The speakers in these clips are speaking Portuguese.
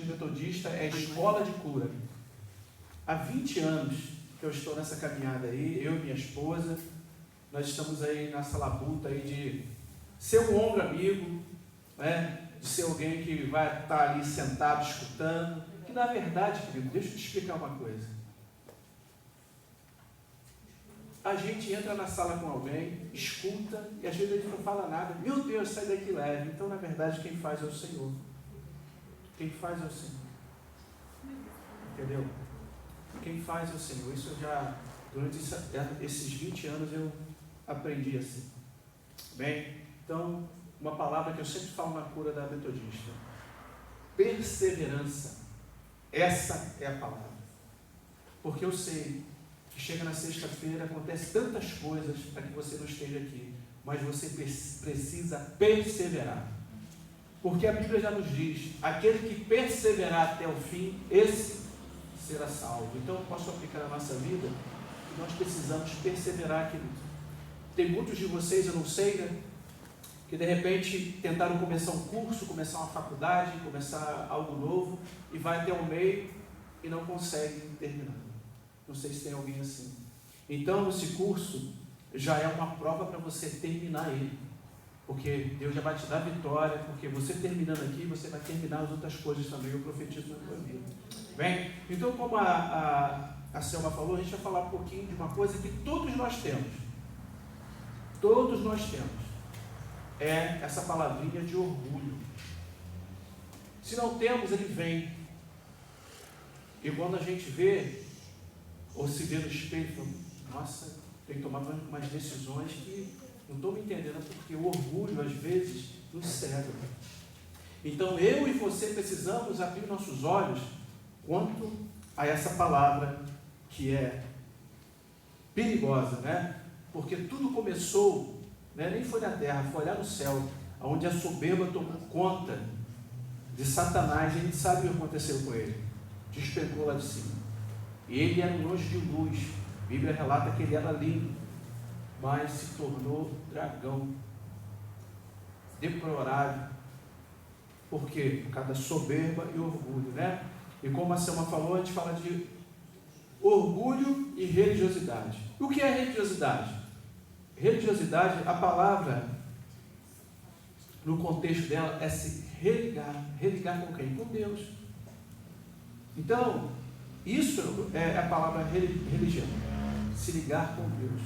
Igreja Metodista é a escola de cura. Há 20 anos que eu estou nessa caminhada aí, eu e minha esposa, nós estamos aí nessa labuta aí de ser um ombro amigo, né? De ser alguém que vai estar ali sentado, escutando, que na verdade, querido, deixa eu te explicar uma coisa. A gente entra na sala com alguém, escuta, e às vezes a gente não fala nada. Meu Deus, sai daqui leve. Então, na verdade, quem faz é o Senhor. Quem faz é o Senhor. Entendeu? Quem faz é o Senhor. Isso eu já, durante esses 20 anos, eu aprendi assim. Bem, então, uma palavra que eu sempre falo na cura da Metodista. Perseverança. Essa é a palavra. Porque eu sei que chega na sexta-feira, acontece tantas coisas para que você não esteja aqui, mas você precisa perseverar, porque a Bíblia já nos diz, aquele que perseverar até o fim, esse será salvo. Então eu posso aplicar na nossa vida, que nós precisamos perseverar, querido. Tem muitos de vocês, eu não sei, né, que de repente tentaram começar um curso, começar uma faculdade, começar algo novo, e vai até o meio e não consegue terminar. Não sei se tem alguém assim. Então, esse curso já é uma prova para você terminar ele. Porque Deus já vai te dar vitória, porque você terminando aqui, você vai terminar as outras coisas também. Eu profetizo na tua vida. Bem, então, como a Selma falou, a gente vai falar um pouquinho de uma coisa que todos nós temos. Todos nós temos. É essa palavrinha de orgulho. Se não temos, ele vem. E quando a gente vê, ou se vê no espelho, fala, nossa, tem que tomar umas decisões que não estou me entendendo, porque o orgulho, às vezes, nos cega. Então, eu e você precisamos abrir nossos olhos quanto a essa palavra que é perigosa, né? Porque tudo começou, né? Nem foi na terra, foi lá no céu, onde a soberba tomou conta de Satanás. A gente sabe o que aconteceu com ele. Despencou lá de cima. Ele era um anjo de luz. A Bíblia relata que ele era lindo, mas se tornou dragão, deplorável. Por quê? Por causa da soberba e orgulho, né? E como a Selma falou, a gente fala de orgulho e religiosidade. O que é religiosidade? Religiosidade, a palavra, no contexto dela, é se religar. Religar com quem? Com Deus. Então, isso é a palavra religião, se ligar com Deus.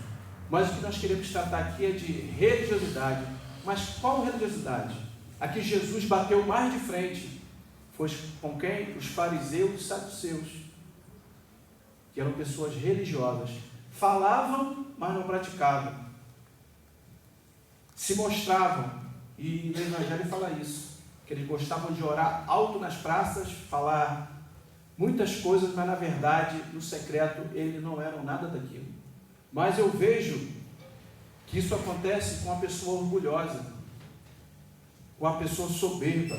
Mas o que nós queremos tratar aqui é de religiosidade. Mas qual religiosidade? A que Jesus bateu mais de frente foi com quem? Os fariseus e os saduceus, que eram pessoas religiosas. Falavam, mas não praticavam. Se mostravam, e no Evangelho fala isso, que eles gostavam de orar alto nas praças, falar muitas coisas, mas na verdade, no secreto, eles não eram nada daquilo. Mas eu vejo que isso acontece com a pessoa orgulhosa, com a pessoa soberba.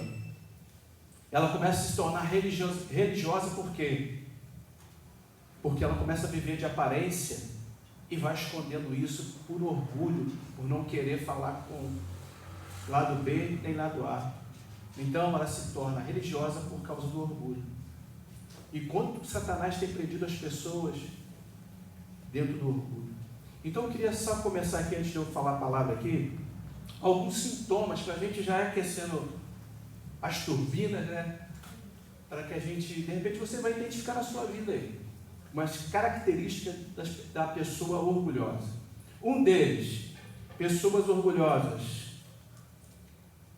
Ela começa a se tornar religiosa por quê? Porque ela começa a viver de aparência e vai escondendo isso por orgulho, por não querer falar com lado B nem lado A. Então ela se torna religiosa por causa do orgulho. E quanto Satanás tem prendido as pessoas dentro do orgulho. Então eu queria só começar aqui, antes de eu falar a palavra aqui, alguns sintomas para a gente já ir aquecendo as turbinas, né? Para que a gente, de repente você vai identificar na sua vida aí umas características da pessoa orgulhosa. Um deles, pessoas orgulhosas,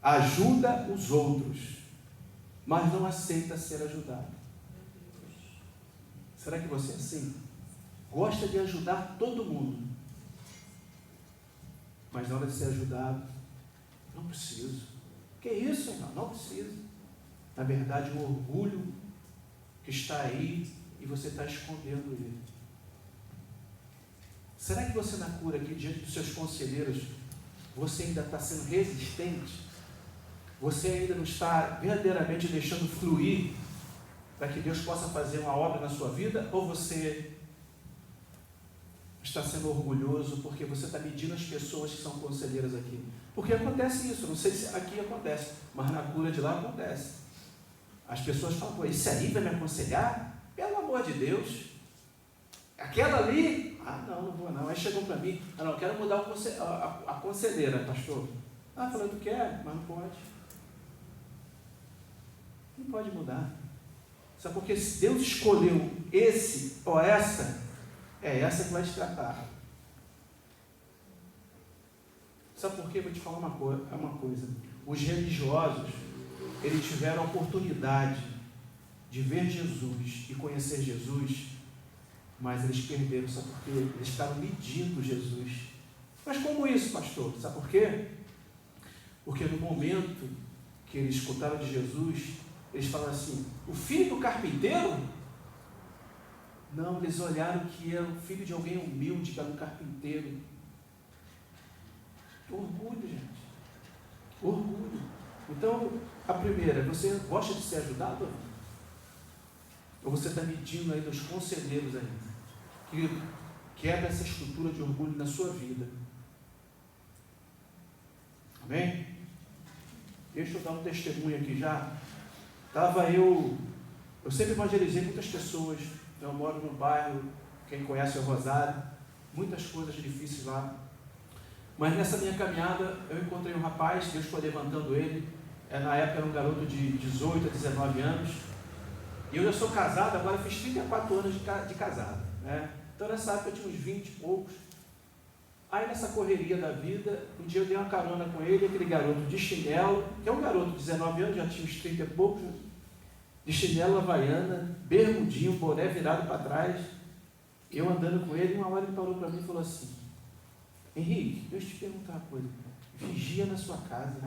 ajuda os outros, mas não aceita ser ajudado. Será que você é assim? Gosta de ajudar todo mundo, mas na hora de ser ajudado, não preciso. Que isso, irmão? Não preciso. Na verdade, o orgulho que está aí e você está escondendo ele. Será que você na cura aqui, diante dos seus conselheiros, você ainda está sendo resistente? Você ainda não está verdadeiramente deixando fluir para que Deus possa fazer uma obra na sua vida? Ou você está sendo orgulhoso porque você está medindo as pessoas que são conselheiras aqui? Porque acontece isso, não sei se aqui acontece, mas na cura de lá acontece. As pessoas falam, pô, isso aí vai me aconselhar? Pelo amor de Deus. Aquela ali, não vou não. Aí chegou para mim, não, quero mudar a conselheira, pastor. Falou, tu quer? Mas não pode. Não pode mudar. Sabe por quê? Se Deus escolheu esse ou essa, é essa que vai te tratar. Sabe por quê? Vou te falar uma coisa. Os religiosos, eles tiveram a oportunidade de ver Jesus e conhecer Jesus, mas eles perderam, sabe por quê? Eles ficaram medindo Jesus. Mas como isso, pastor? Sabe por quê? Porque no momento que eles escutaram de Jesus, eles falaram assim, o filho do carpinteiro? Não, eles olharam que era o filho de alguém humilde, que era um carpinteiro. Orgulho, gente. Orgulho. Então, a primeira, você gosta de ser ajudado? Ou você está medindo aí dos conselheiros ainda? Que quebra essa estrutura de orgulho na sua vida. Amém? Deixa eu dar um testemunho aqui já. Eu sempre evangelizei muitas pessoas. Eu moro no bairro, quem conhece é o Rosário, muitas coisas difíceis lá. Mas nessa minha caminhada, eu encontrei um rapaz, Deus foi levantando ele. Na época era um garoto de 18 a 19 anos. E eu já sou casado, agora fiz 34 anos de casado. Né? Então nessa época eu tinha uns 20 e poucos. Aí nessa correria da vida, um dia eu dei uma carona com ele, aquele garoto de chinelo, que é um garoto de 19 anos, já tinha uns 30 e poucos, de chinelo havaiana, bermudinho, boné virado para trás. Eu andando com ele, uma hora ele parou para mim e falou assim, Henrique, deixa eu te perguntar uma coisa, vigia na sua casa,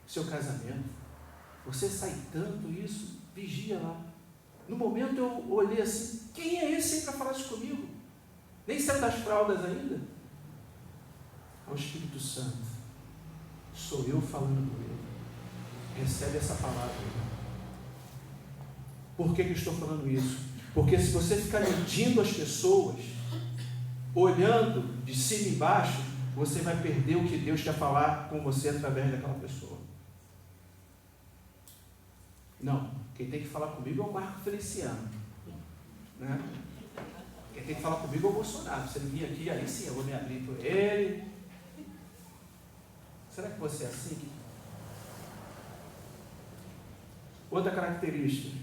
seu casamento, você sai tanto isso, vigia lá. No momento eu olhei assim, quem é esse aí para falar isso comigo? Nem saiu das fraldas ainda. É o Espírito Santo. Sou eu falando com ele. Recebe essa palavra. Por que eu estou falando isso? Porque se você ficar medindo as pessoas, olhando de cima e embaixo, você vai perder o que Deus quer falar com você através daquela pessoa. Não, quem tem que falar comigo é o Marco Feliciano. Né? Quem tem que falar comigo é o Bolsonaro. Se ele vir aqui, aí sim eu vou me abrir por ele. Será que você é assim? Outra característica.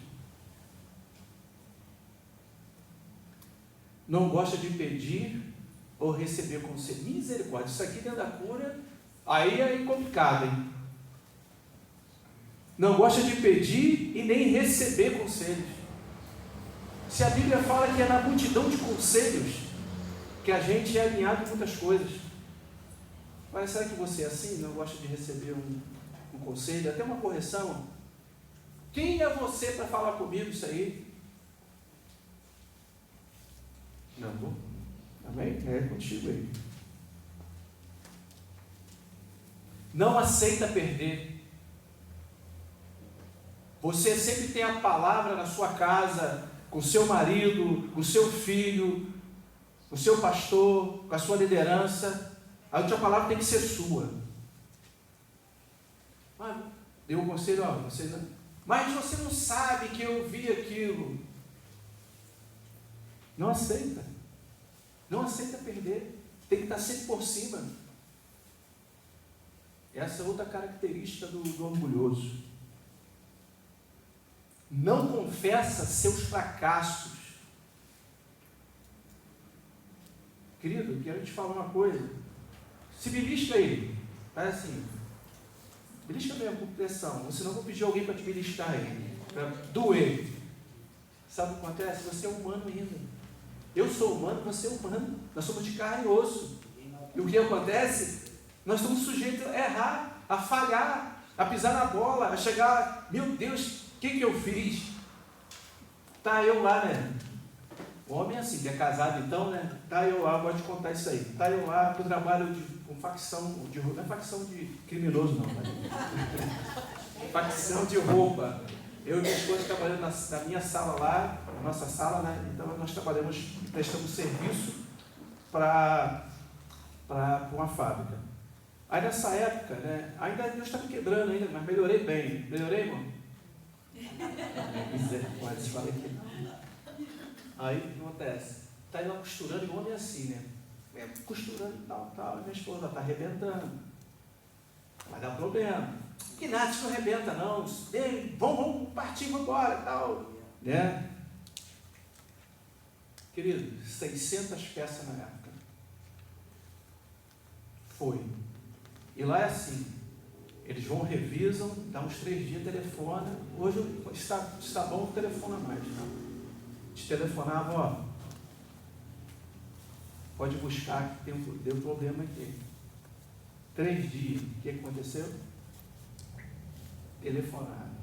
Não gosta de pedir ou receber conselho. Misericórdia, isso aqui dentro da cura, aí é complicado, hein? Não gosta de pedir e nem receber conselhos. Se a Bíblia fala que é na multidão de conselhos que a gente é alinhado em muitas coisas. Mas será que você é assim? Não gosta de receber um conselho, até uma correção? Quem é você para falar comigo isso aí? Não, amém? É contigo aí. Não aceita perder. Você sempre tem a palavra na sua casa, com o seu marido, com o seu filho, com o seu pastor, com a sua liderança. A última palavra tem que ser sua. Deu um conselho, você não, mas você não sabe que eu vi aquilo. Não aceita. Não aceita perder. Tem que estar sempre por cima. Essa é outra característica do orgulhoso. Não confessa seus fracassos. Querido, eu quero te falar uma coisa. Se belisca aí, faz assim, belisca mesmo com pressão, ou senão eu vou pedir alguém para te beliscar aí, para doer. Sabe o que acontece? Você é humano ainda. Eu sou humano, você é humano. Nós somos de carne e osso. E o que acontece? Nós estamos sujeitos a errar, a falhar, a pisar na bola, a chegar, meu Deus, o que eu fiz? Tá eu lá, né? O homem é assim, que é casado então, né? Tá eu lá, gosto de contar isso aí. Tá eu lá, que eu trabalho com facção, não é facção de criminoso não, né? Facção de roupa. Eu e minha esposa trabalhando na minha sala lá, na nossa sala, né? Então nós trabalhamos, prestamos serviço para uma fábrica. Aí nessa época, né? Ainda Deus está me quebrando ainda, mas melhorei bem. Melhorei, irmão? Misericórdia, falei que não. Aí o que acontece? Está aí lá costurando, e o homem é assim, né? Costurando e tal, e minha esposa está arrebentando. Vai dar problema. Que nada, isso não arrebenta, não. Vamos partir, vamos embora e tal. Né? Querido, 600 peças na época. Foi. E lá é assim. Eles vão, revisam, dá uns 3 dias, telefona. Hoje está bom, telefona mais. Tá? Te telefonava, ó. Pode buscar, que deu problema aqui. 3 dias. O que aconteceu? Telefonaram.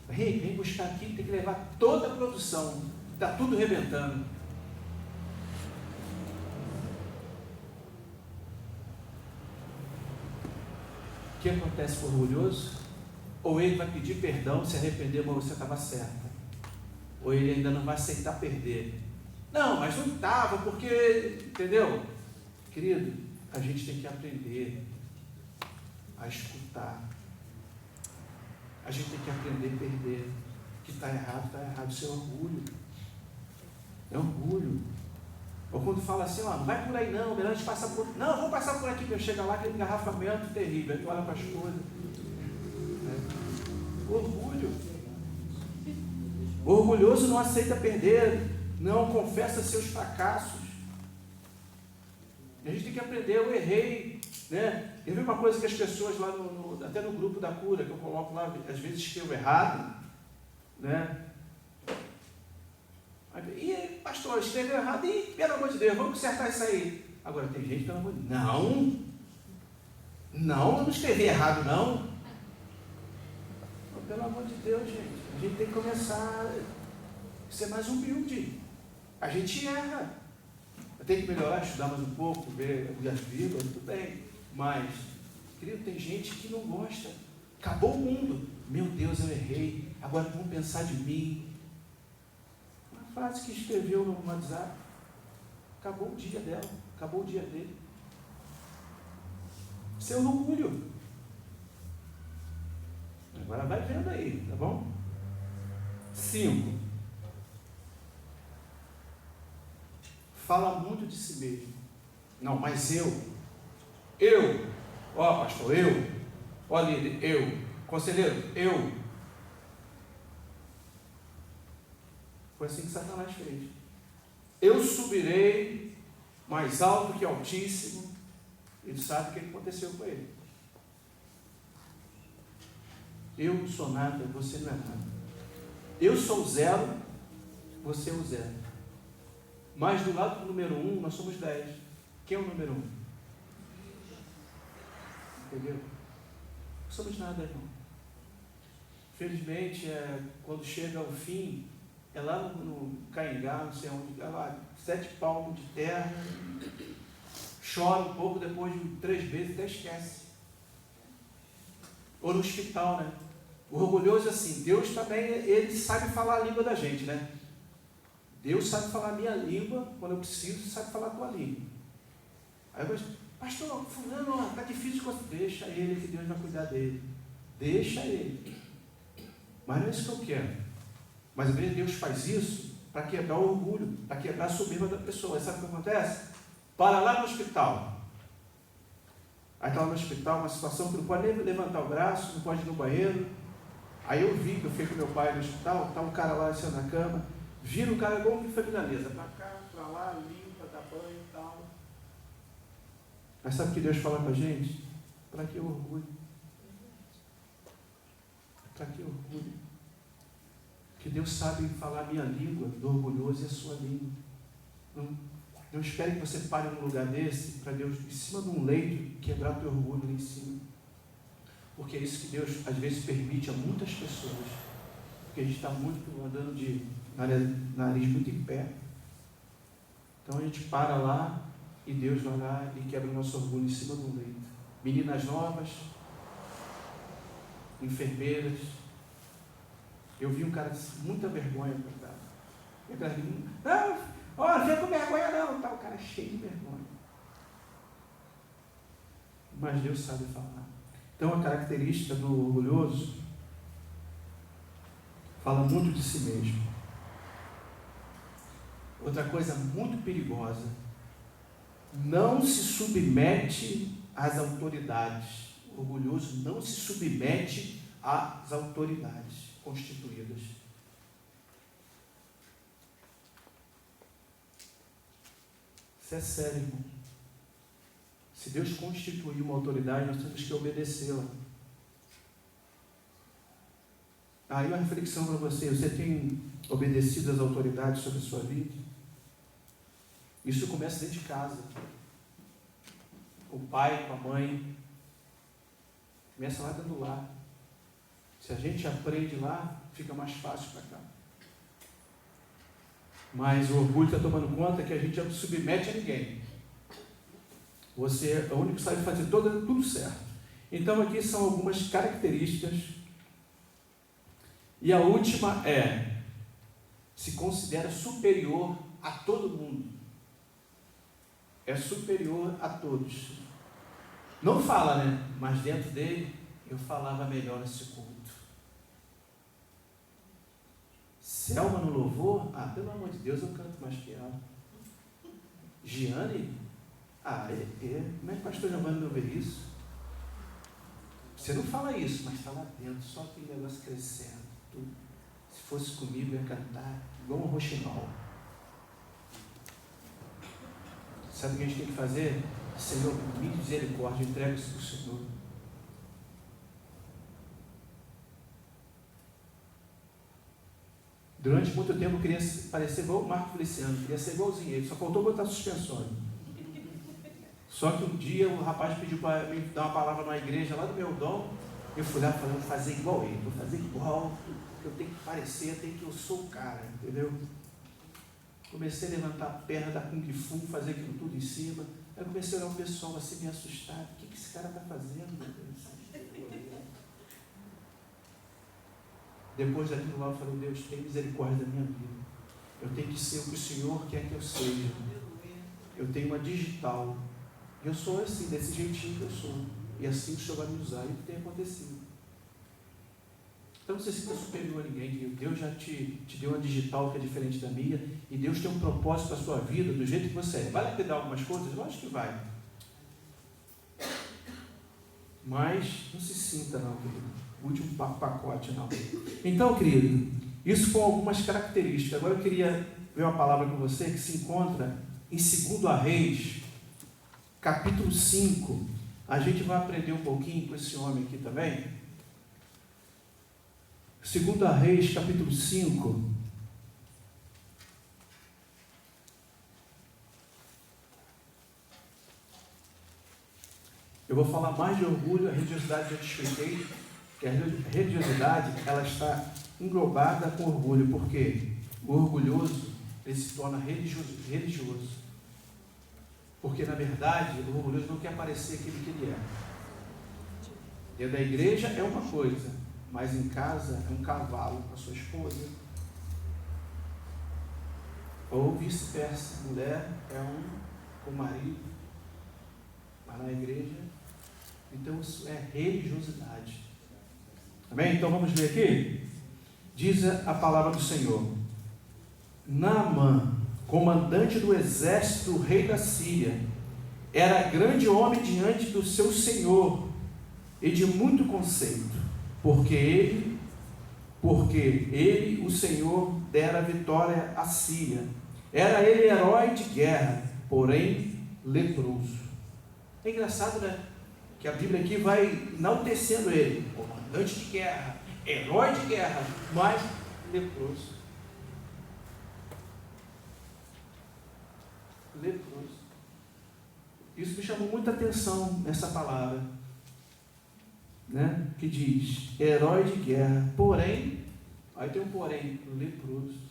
Vem buscar aqui, tem que levar toda a produção. Está tudo rebentando. O que acontece com o orgulhoso? Ou ele vai pedir perdão, se arrepender, mas você estava certa. Ou ele ainda não vai aceitar perder. Não, mas não estava, porque, entendeu? Querido, a gente tem que aprender a escutar. A gente tem que aprender a perder. Que está errado. Isso é orgulho. É orgulho. Ou quando fala assim, ó, não vai por aí não, melhor a gente passar por... Não, vou passar por aqui, que eu chego lá, aquele engarrafamento terrível, aí tu olha para as coisas. Orgulho. O orgulhoso não aceita perder, não confessa seus fracassos. A gente tem que aprender, eu errei, né? Eu vi uma coisa que as pessoas lá, até no grupo da cura, que eu coloco lá, às vezes escrevo errado, né? E pastor, escreveu errado, e pelo amor de Deus, vamos consertar isso aí. Agora tem gente, pelo amor de Deus, eu não escrevi errado, não. Pelo amor de Deus, gente, a gente tem que começar a ser mais humilde. A gente erra. Eu tenho que melhorar, estudar mais um pouco, ver as vírgulas, tudo bem. Mas, querido, tem gente que não gosta. Acabou o mundo. Meu Deus, eu errei. Agora vão pensar de mim. Uma frase que escreveu no WhatsApp. Acabou o dia dela. Acabou o dia dele. Seu orgulho. Agora vai vendo aí, tá bom? 5. Fala muito de si mesmo. Não, mas ó pastor, ó líder, conselheiro, Foi assim que Satanás fez. Eu subirei mais alto que Altíssimo. Ele sabe o que aconteceu com ele. Eu não sou nada, você não é nada. Eu sou o 0, você é o 0. Mas do lado do número 1, nós somos 10. Quem é o número 1? Entendeu? Não somos nada, irmão. Felizmente, quando chega ao fim, é lá no Caingá, não sei onde, é lá, 7 palmos de terra, chora um pouco, depois de 3 vezes até esquece. Ou no hospital, né? O orgulhoso é assim, Deus também, ele sabe falar a língua da gente, né? Deus sabe falar a minha língua, quando eu preciso, sabe falar a tua língua. Aí eu digo, pastor, fulano, está difícil, deixa ele, que Deus vai cuidar dele. Deixa ele. Mas não é isso que eu quero. Mas às vezes Deus faz isso para quebrar o orgulho, para quebrar a soberba da pessoa. Sabe o que acontece? Para lá no hospital. Aí está lá no hospital, uma situação que não pode nem levantar o braço, não pode ir no banheiro. Aí eu vi que eu fui com meu pai no hospital, está um cara lá sentado na cama, vira o cara igual uma familiareza, para cá, para lá, limpa, dá banho e tal. Mas sabe o que Deus fala para a gente? Para que orgulho? Para que orgulho? Porque Deus sabe falar a minha língua, do orgulhoso e a sua língua. Não espere que você pare num lugar desse, para Deus, em cima de um leito, quebrar teu orgulho lá em cima. Porque é isso que Deus, às vezes, permite a muitas pessoas. Porque a gente está muito andando de nariz muito em pé. Então a gente para lá e Deus vai lá e quebra o nosso orgulho em cima do leito. Meninas novas, enfermeiras. Eu vi um cara com muita vergonha, coitado. Não, não fica com vergonha não. Tá, o cara cheio de vergonha. Mas Deus sabe falar. Então a característica do orgulhoso Fala muito de si mesmo. Outra coisa muito perigosa: não se submete às autoridades. O orgulhoso não se submete às autoridades constituídas. Isso é sério, irmão. Se Deus constituir uma autoridade, nós temos que obedecê-la. Aí uma reflexão para você: você tem obedecido às autoridades sobre a sua vida? Isso começa dentro de casa. O pai, com a mãe. Começa lá dentro do lar. Se a gente aprende lá, fica mais fácil para cá. Mas o orgulho está tomando conta que a gente não submete a ninguém. Você é o único que sabe fazer tudo certo. Então aqui são algumas características. E a última é: se considera superior a todo mundo. É superior a todos. Não fala, né? Mas dentro dele, eu falava melhor nesse culto. Selma no louvor? Ah, pelo amor de Deus, eu canto mais que ela. Giane? Ah, como é que o pastor Giovanni não vê isso? Você não fala isso, mas está lá dentro, só aquele negócio crescendo. Tudo. Se fosse comigo, eu ia cantar igual um roxinol. Sabe o que a gente tem que fazer? Senhor, misericórdia, entrega isso para o Senhor. Durante muito tempo eu queria parecer igual o Marco Feliciano, queria ser igualzinho ele, só faltou botar suspensório. Só que um dia o rapaz pediu para me dar uma palavra na igreja lá do meu dom, eu fui lá e falei: vou fazer igual ele, vou fazer igual, eu tenho que parecer, eu sou o cara, entendeu? Comecei a levantar a perna da Kung Fu, fazer aquilo tudo em cima. Aí comecei a olhar o pessoal assim, me assustar. O que esse cara está fazendo, meu Deus? Depois daquilo lá eu falei: Deus, tem misericórdia da minha vida. Eu tenho que ser o que o Senhor quer que eu seja. Eu tenho uma digital. Eu sou assim, desse jeitinho que eu sou. E assim o Senhor vai me usar. E o que tem acontecido? Então você se sinta superior a ninguém. Deus já te deu uma digital que é diferente da minha. E Deus tem um propósito para a sua vida do jeito que você é. Vai lhe dar algumas coisas? Lógico que vai. Mas não se sinta não, querido. O último pacote não. Então, querido, isso foram algumas características. Agora eu queria ver uma palavra com você que se encontra em 2 Reis, capítulo 5. A gente vai aprender um pouquinho com esse homem aqui também. 2 Reis, capítulo 5. Eu vou falar mais de orgulho. A religiosidade eu te expliquei, que a religiosidade ela está englobada com orgulho, porque o orgulhoso ele se torna religioso. Porque na verdade o orgulhoso não quer parecer aquilo que ele é. Dentro da igreja é uma coisa, mas em casa é um cavalo com a sua esposa. Ou vice-versa, mulher é com o marido, mas na igreja. Então isso é religiosidade. Amém? Então vamos ler aqui? Diz a palavra do Senhor: Naamã, comandante do exército do rei da Síria, era grande homem diante do seu senhor e de muito conceito, porque ele, o Senhor, dera vitória à Síria. Era ele herói de guerra, porém leproso. É engraçado, né? Que a Bíblia aqui vai enaltecendo ele, comandante de guerra, herói de guerra, mas leproso. Leproso. Isso me chamou muita atenção nessa palavra, né? Que diz, herói de guerra, porém, aí tem um porém, leproso.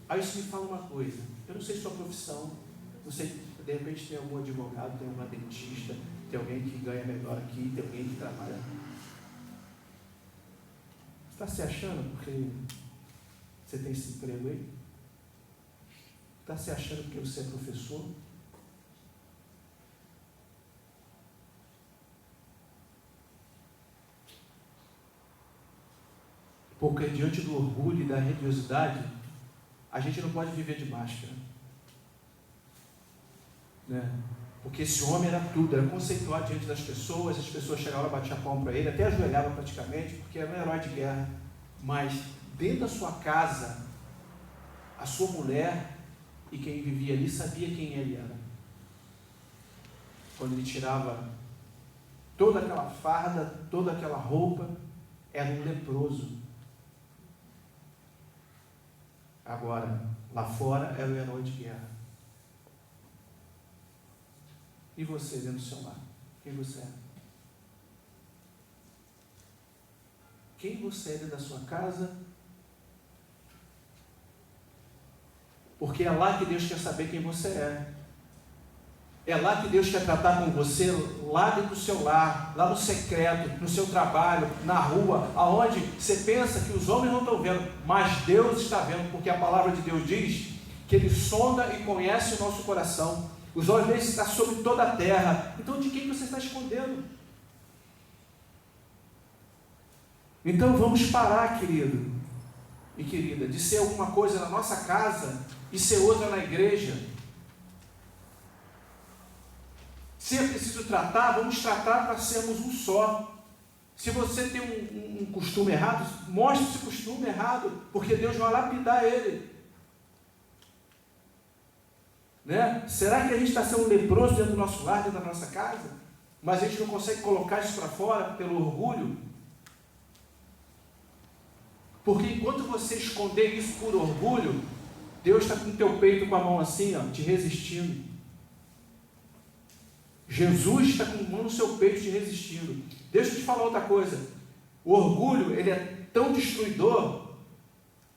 Aí isso me fala uma coisa, eu não sei sua profissão, não sei, de repente tem algum advogado, tem uma dentista, tem alguém que ganha melhor aqui, tem alguém que trabalha. Você está se achando porque você tem esse emprego aí? Está se achando porque você é professor? Porque diante do orgulho e da religiosidade, a gente não pode viver de máscara. Né? Porque esse homem era tudo, era conceituado diante das pessoas, as pessoas chegavam e batiam a palma para ele, até ajoelhavam praticamente, porque era um herói de guerra. Mas dentro da sua casa, a sua mulher e quem vivia ali sabia quem ele era. Quando ele tirava toda aquela farda, toda aquela roupa, era um leproso. Agora, lá fora, era o herói de guerra. E você dentro do seu lar? Quem você é? Quem você é dentro da sua casa? Porque é lá que Deus quer saber quem você é. É lá que Deus quer tratar com você, lá dentro do seu lar, lá no secreto, no seu trabalho, na rua, aonde você pensa que os homens não estão vendo, mas Deus está vendo, porque a palavra de Deus diz que Ele sonda e conhece o nosso coração. Os olhos dele estão sobre toda a terra. Então, de quem você está escondendo? Então, vamos parar, querido e querida, de ser alguma coisa na nossa casa e ser outra na igreja. Se é preciso tratar, vamos tratar para sermos um só. Se você tem um costume errado, mostre esse costume errado, porque Deus vai lapidar ele. Né? Será que a gente está sendo leproso dentro do nosso lar, dentro da nossa casa? Mas a gente não consegue colocar isso para fora pelo orgulho? Porque enquanto você esconder isso por orgulho, Deus está com o teu peito com a mão assim, ó, te resistindo. Jesus está com a mão no seu peito te resistindo. Deixa eu te falar outra coisa. O orgulho, ele é tão destruidor.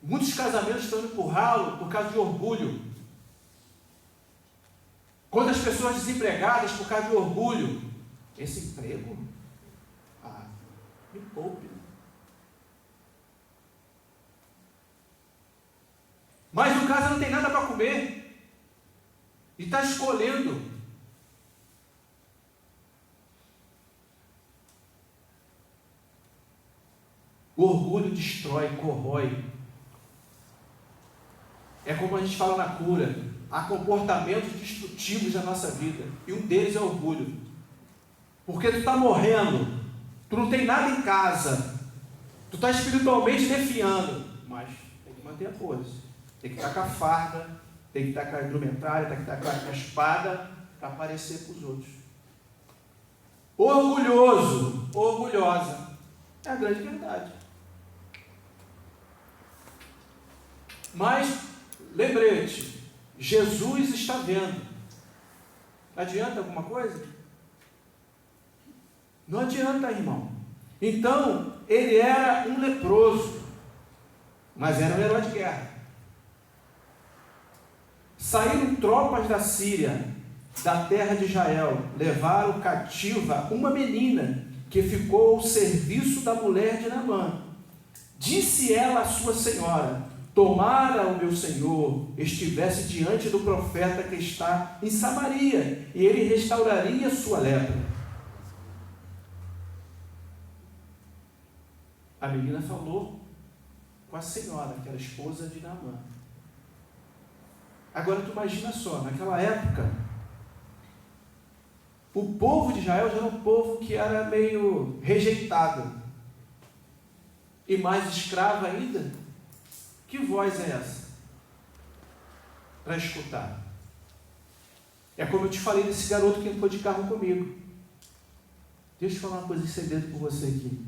Muitos casamentos estão indo por ralo por causa de orgulho. Quantas pessoas desempregadas por causa de orgulho? Esse emprego? Me poupe. Mas no caso não tem nada para comer. E está escolhendo. O orgulho destrói, corrói. É como a gente fala na cura. Há comportamentos destrutivos na nossa vida. E um deles é o orgulho. Porque tu está morrendo. Tu não tem nada em casa. Tu está espiritualmente defiando. Mas tem que manter a pose. Tem que estar com a farda. Tem que estar com a indumentária. Tem que estar com a espada. Para aparecer para os outros. Orgulhoso. Orgulhosa. É a grande verdade. Mas, lembrete. Jesus está vendo. Adianta alguma coisa? Não adianta, irmão. Então, ele era um leproso, mas era um herói de guerra. Saíram tropas da Síria, da terra de Israel, levaram cativa uma menina que ficou ao serviço da mulher de Naamã. Disse ela à sua senhora: tomara o meu senhor estivesse diante do profeta que está em Samaria, e ele restauraria sua lepra. A menina falou com a senhora, que era esposa de Naamã. Agora tu imagina só, naquela época, o povo de Israel já era um povo que era meio rejeitado, e mais escravo ainda. Que voz é essa? Para escutar. É como eu te falei desse garoto que foi de carro comigo. Deixa eu falar uma coisa em segredo com você aqui.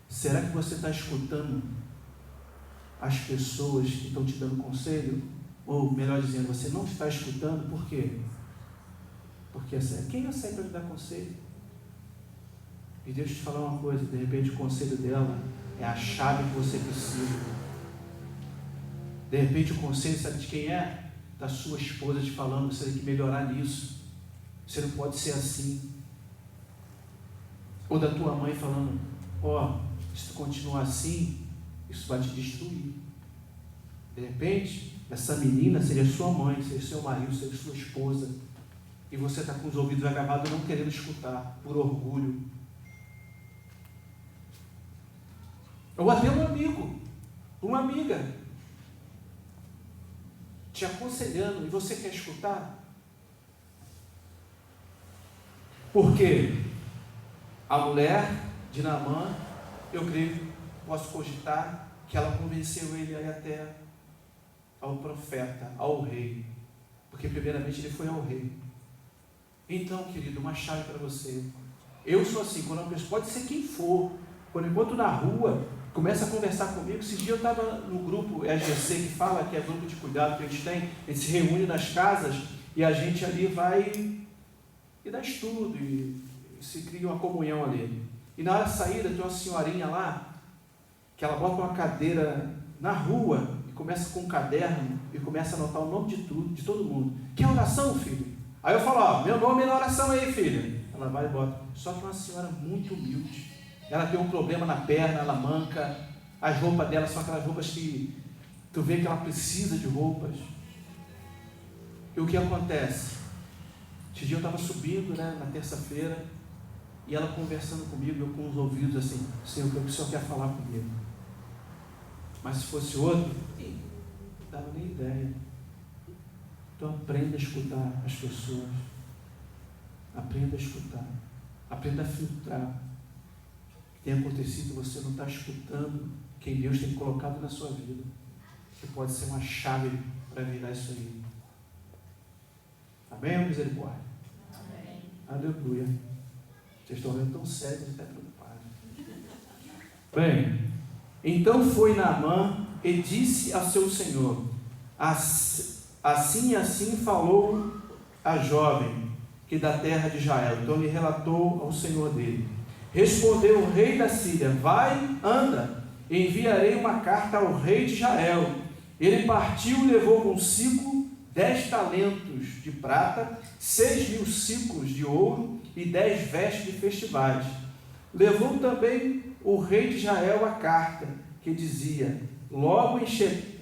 Será que você está escutando as pessoas que estão te dando conselho? Ou melhor dizendo, você não está escutando, por quê? Porque quem é certo para te dar conselho? E deixa eu te falar uma coisa, de repente o conselho dela é a chave que você precisa. De repente o conselho, sabe de quem é? Da sua esposa te falando, você tem que melhorar nisso. Você não pode ser assim. Ou da tua mãe falando, se tu continuar assim, isso vai te destruir. De repente, essa menina seria sua mãe, seria seu marido, seria sua esposa. E você está com os ouvidos agravados não querendo escutar, por orgulho. Ou até um amigo. uma amiga te aconselhando, e você quer escutar? Porque a mulher de Naamã, eu creio, posso cogitar, que ela convenceu ele a ir até ao profeta, ao rei, porque primeiramente ele foi ao rei. Então, querido, uma chave para você. Eu sou assim, quando uma pessoa, pode ser quem for, quando eu encontro na rua, começa a conversar comigo. Esse dia eu estava no grupo EGC, que fala que é grupo de cuidado que a gente tem, a gente se reúne nas casas e a gente ali vai e dá estudo e se cria uma comunhão ali. E na hora de saída tem uma senhorinha lá, que ela bota uma cadeira na rua e começa com um caderno e começa a anotar o nome de tudo, de todo mundo. Quer oração, filho? Aí eu falo, ó, meu nome é na oração aí, filha. Ela vai e bota. Só que é uma senhora muito humilde. Ela tem um problema na perna, ela manca. As roupas dela são aquelas roupas que tu vê que ela precisa de roupas. E o que acontece? Esse dia eu estava subindo, na terça-feira, e ela conversando comigo, eu com os ouvidos assim, Senhor, o que o Senhor quer falar comigo? Mas se fosse outro, não dava nem ideia. Então aprenda a escutar as pessoas. Aprenda a escutar. Aprenda a filtrar. O que tem acontecido, você não está escutando quem Deus tem colocado na sua vida. Que pode ser uma chave para virar isso aí. Amém ou misericórdia? Amém. Aleluia. Vocês estão olhando tão sérios, até preocupados. Bem, então foi Naamã e disse ao seu senhor, assim e assim falou a jovem que da terra de Israel. Então lhe relatou ao senhor dele. Respondeu o rei da Síria, vai, anda, enviarei uma carta ao rei de Israel. Ele partiu e levou consigo 10 talentos de prata, 6.000 ciclos de ouro e 10 vestes de festivais. Levou também o rei de Israel a carta, que dizia, logo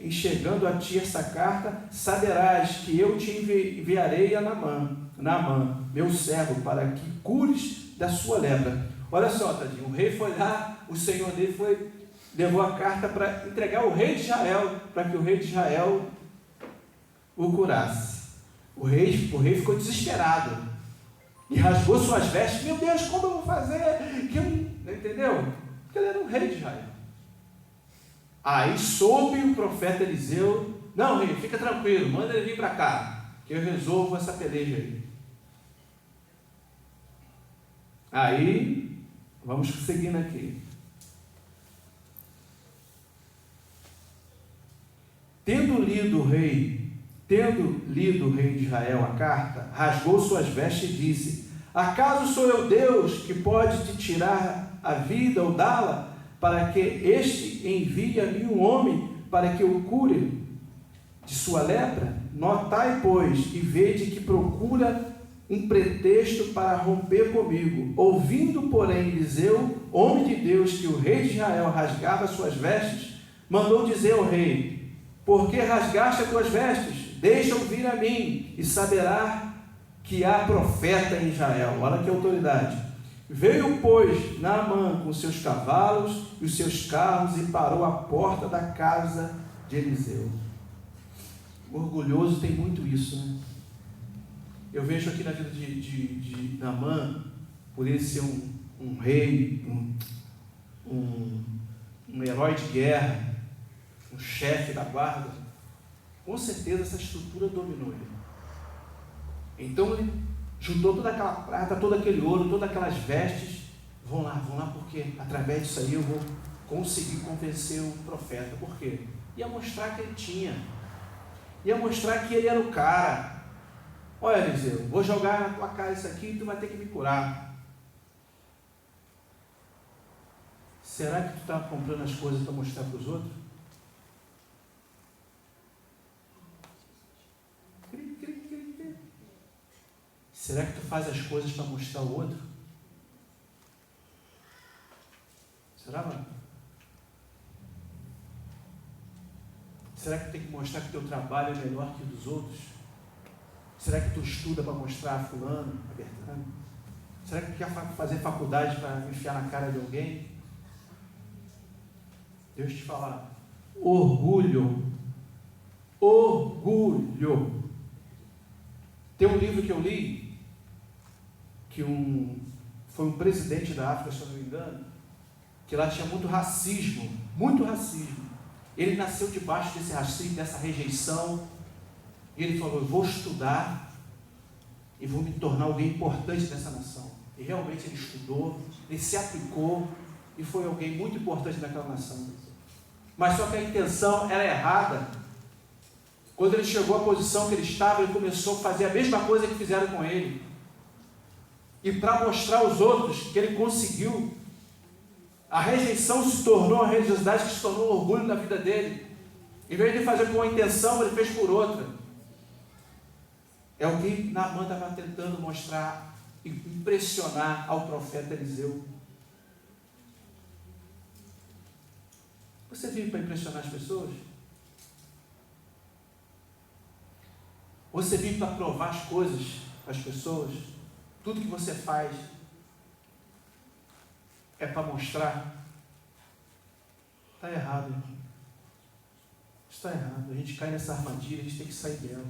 enxergando a ti essa carta, saberás que eu te enviarei a Naamã, meu servo, para que cures da sua lepra. Olha só, tadinho, o rei foi lá, o senhor dele levou a carta para entregar ao rei de Israel, para que o rei de Israel o curasse. O rei ficou desesperado e rasgou suas vestes. Meu Deus, como eu vou fazer? Entendeu? Porque ele era o rei de Israel. Aí soube o profeta Eliseu, não, rei, fica tranquilo, manda ele vir para cá, que eu resolvo essa peleja aí. Aí, vamos seguindo aqui. Tendo lido o rei de Israel a carta, rasgou suas vestes e disse, acaso sou eu Deus que pode te tirar a vida ou dá-la, para que este envie a mim um homem para que o cure de sua lepra? Notai, pois, e vede que procura um pretexto para romper comigo. Ouvindo, porém, Eliseu, homem de Deus, que o rei de Israel rasgava suas vestes, mandou dizer ao rei, por que rasgaste as tuas vestes? Deixa-o vir a mim, e saberá que há profeta em Israel. Olha que autoridade. Veio, pois, Naamã com seus cavalos e os seus carros e parou à porta da casa de Eliseu. O orgulhoso tem muito isso, né? Eu vejo aqui na vida de Naamã, por ele ser um rei, um herói de guerra, um chefe da guarda, com certeza essa estrutura dominou ele. Então ele juntou toda aquela prata, todo aquele ouro, todas aquelas vestes. Vão lá, porque através disso aí eu vou conseguir convencer o profeta. Por quê? Ia mostrar que ele tinha. Ia mostrar que ele era o cara. Olha, Eliseu, vou jogar na tua cara isso aqui e tu vai ter que me curar. Será que tu está comprando as coisas para mostrar para os outros? Será que tu faz as coisas para mostrar ao outro? Será, mano? Será que tu tem que mostrar que o teu trabalho é melhor que o dos outros? Será que tu estuda para mostrar a fulano, a Bertano? Será que tu quer fazer faculdade para enfiar na cara de alguém? Deus te falar, Orgulho. Orgulho. Tem um livro que eu li, que foi um presidente da África, se eu não me engano, que lá tinha muito racismo. Ele nasceu debaixo desse racismo, dessa rejeição, e ele falou: eu vou estudar e vou me tornar alguém importante nessa nação. E realmente ele estudou, ele se aplicou e foi alguém muito importante naquela nação. Mas só que a intenção era errada. Quando ele chegou à posição que ele estava, ele começou a fazer a mesma coisa que fizeram com ele. E para mostrar aos outros que ele conseguiu, a rejeição se tornou a religiosidade, que se tornou um orgulho na vida dele. Em vez de fazer com uma intenção, ele fez por outra. É o que Naamã estava tentando mostrar, impressionar ao profeta Eliseu. Você vive para impressionar as pessoas? Você vive para provar as coisas para as pessoas? Tudo que você faz é para mostrar? Está errado, irmão. Está errado. A gente cai nessa armadilha, a gente tem que sair dela.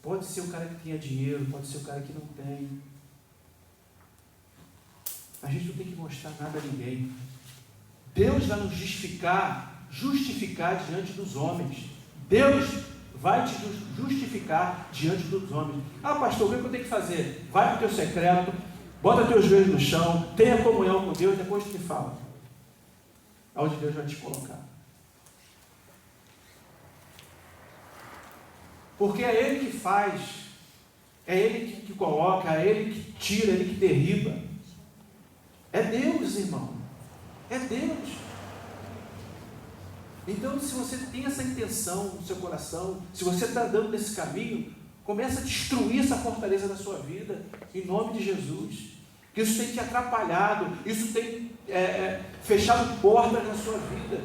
Pode ser o cara que tenha dinheiro, pode ser o cara que não tem. A gente não tem que mostrar nada a ninguém. Deus vai nos justificar diante dos homens. Deus vai te justificar diante dos homens. Ah, pastor, o que eu tenho que fazer? Vai para o teu secreto, bota teus joelhos no chão, tenha comunhão com Deus, depois tu me fala. Aonde Deus vai te colocar. Porque é Ele que faz, é Ele que coloca, é Ele que tira, é Ele que derriba. É Deus, irmão. É Deus. Então, se você tem essa intenção no seu coração, se você está andando nesse caminho, começa a destruir essa fortaleza da sua vida, em nome de Jesus. Que isso tem te atrapalhado, isso tem fechado portas na sua vida.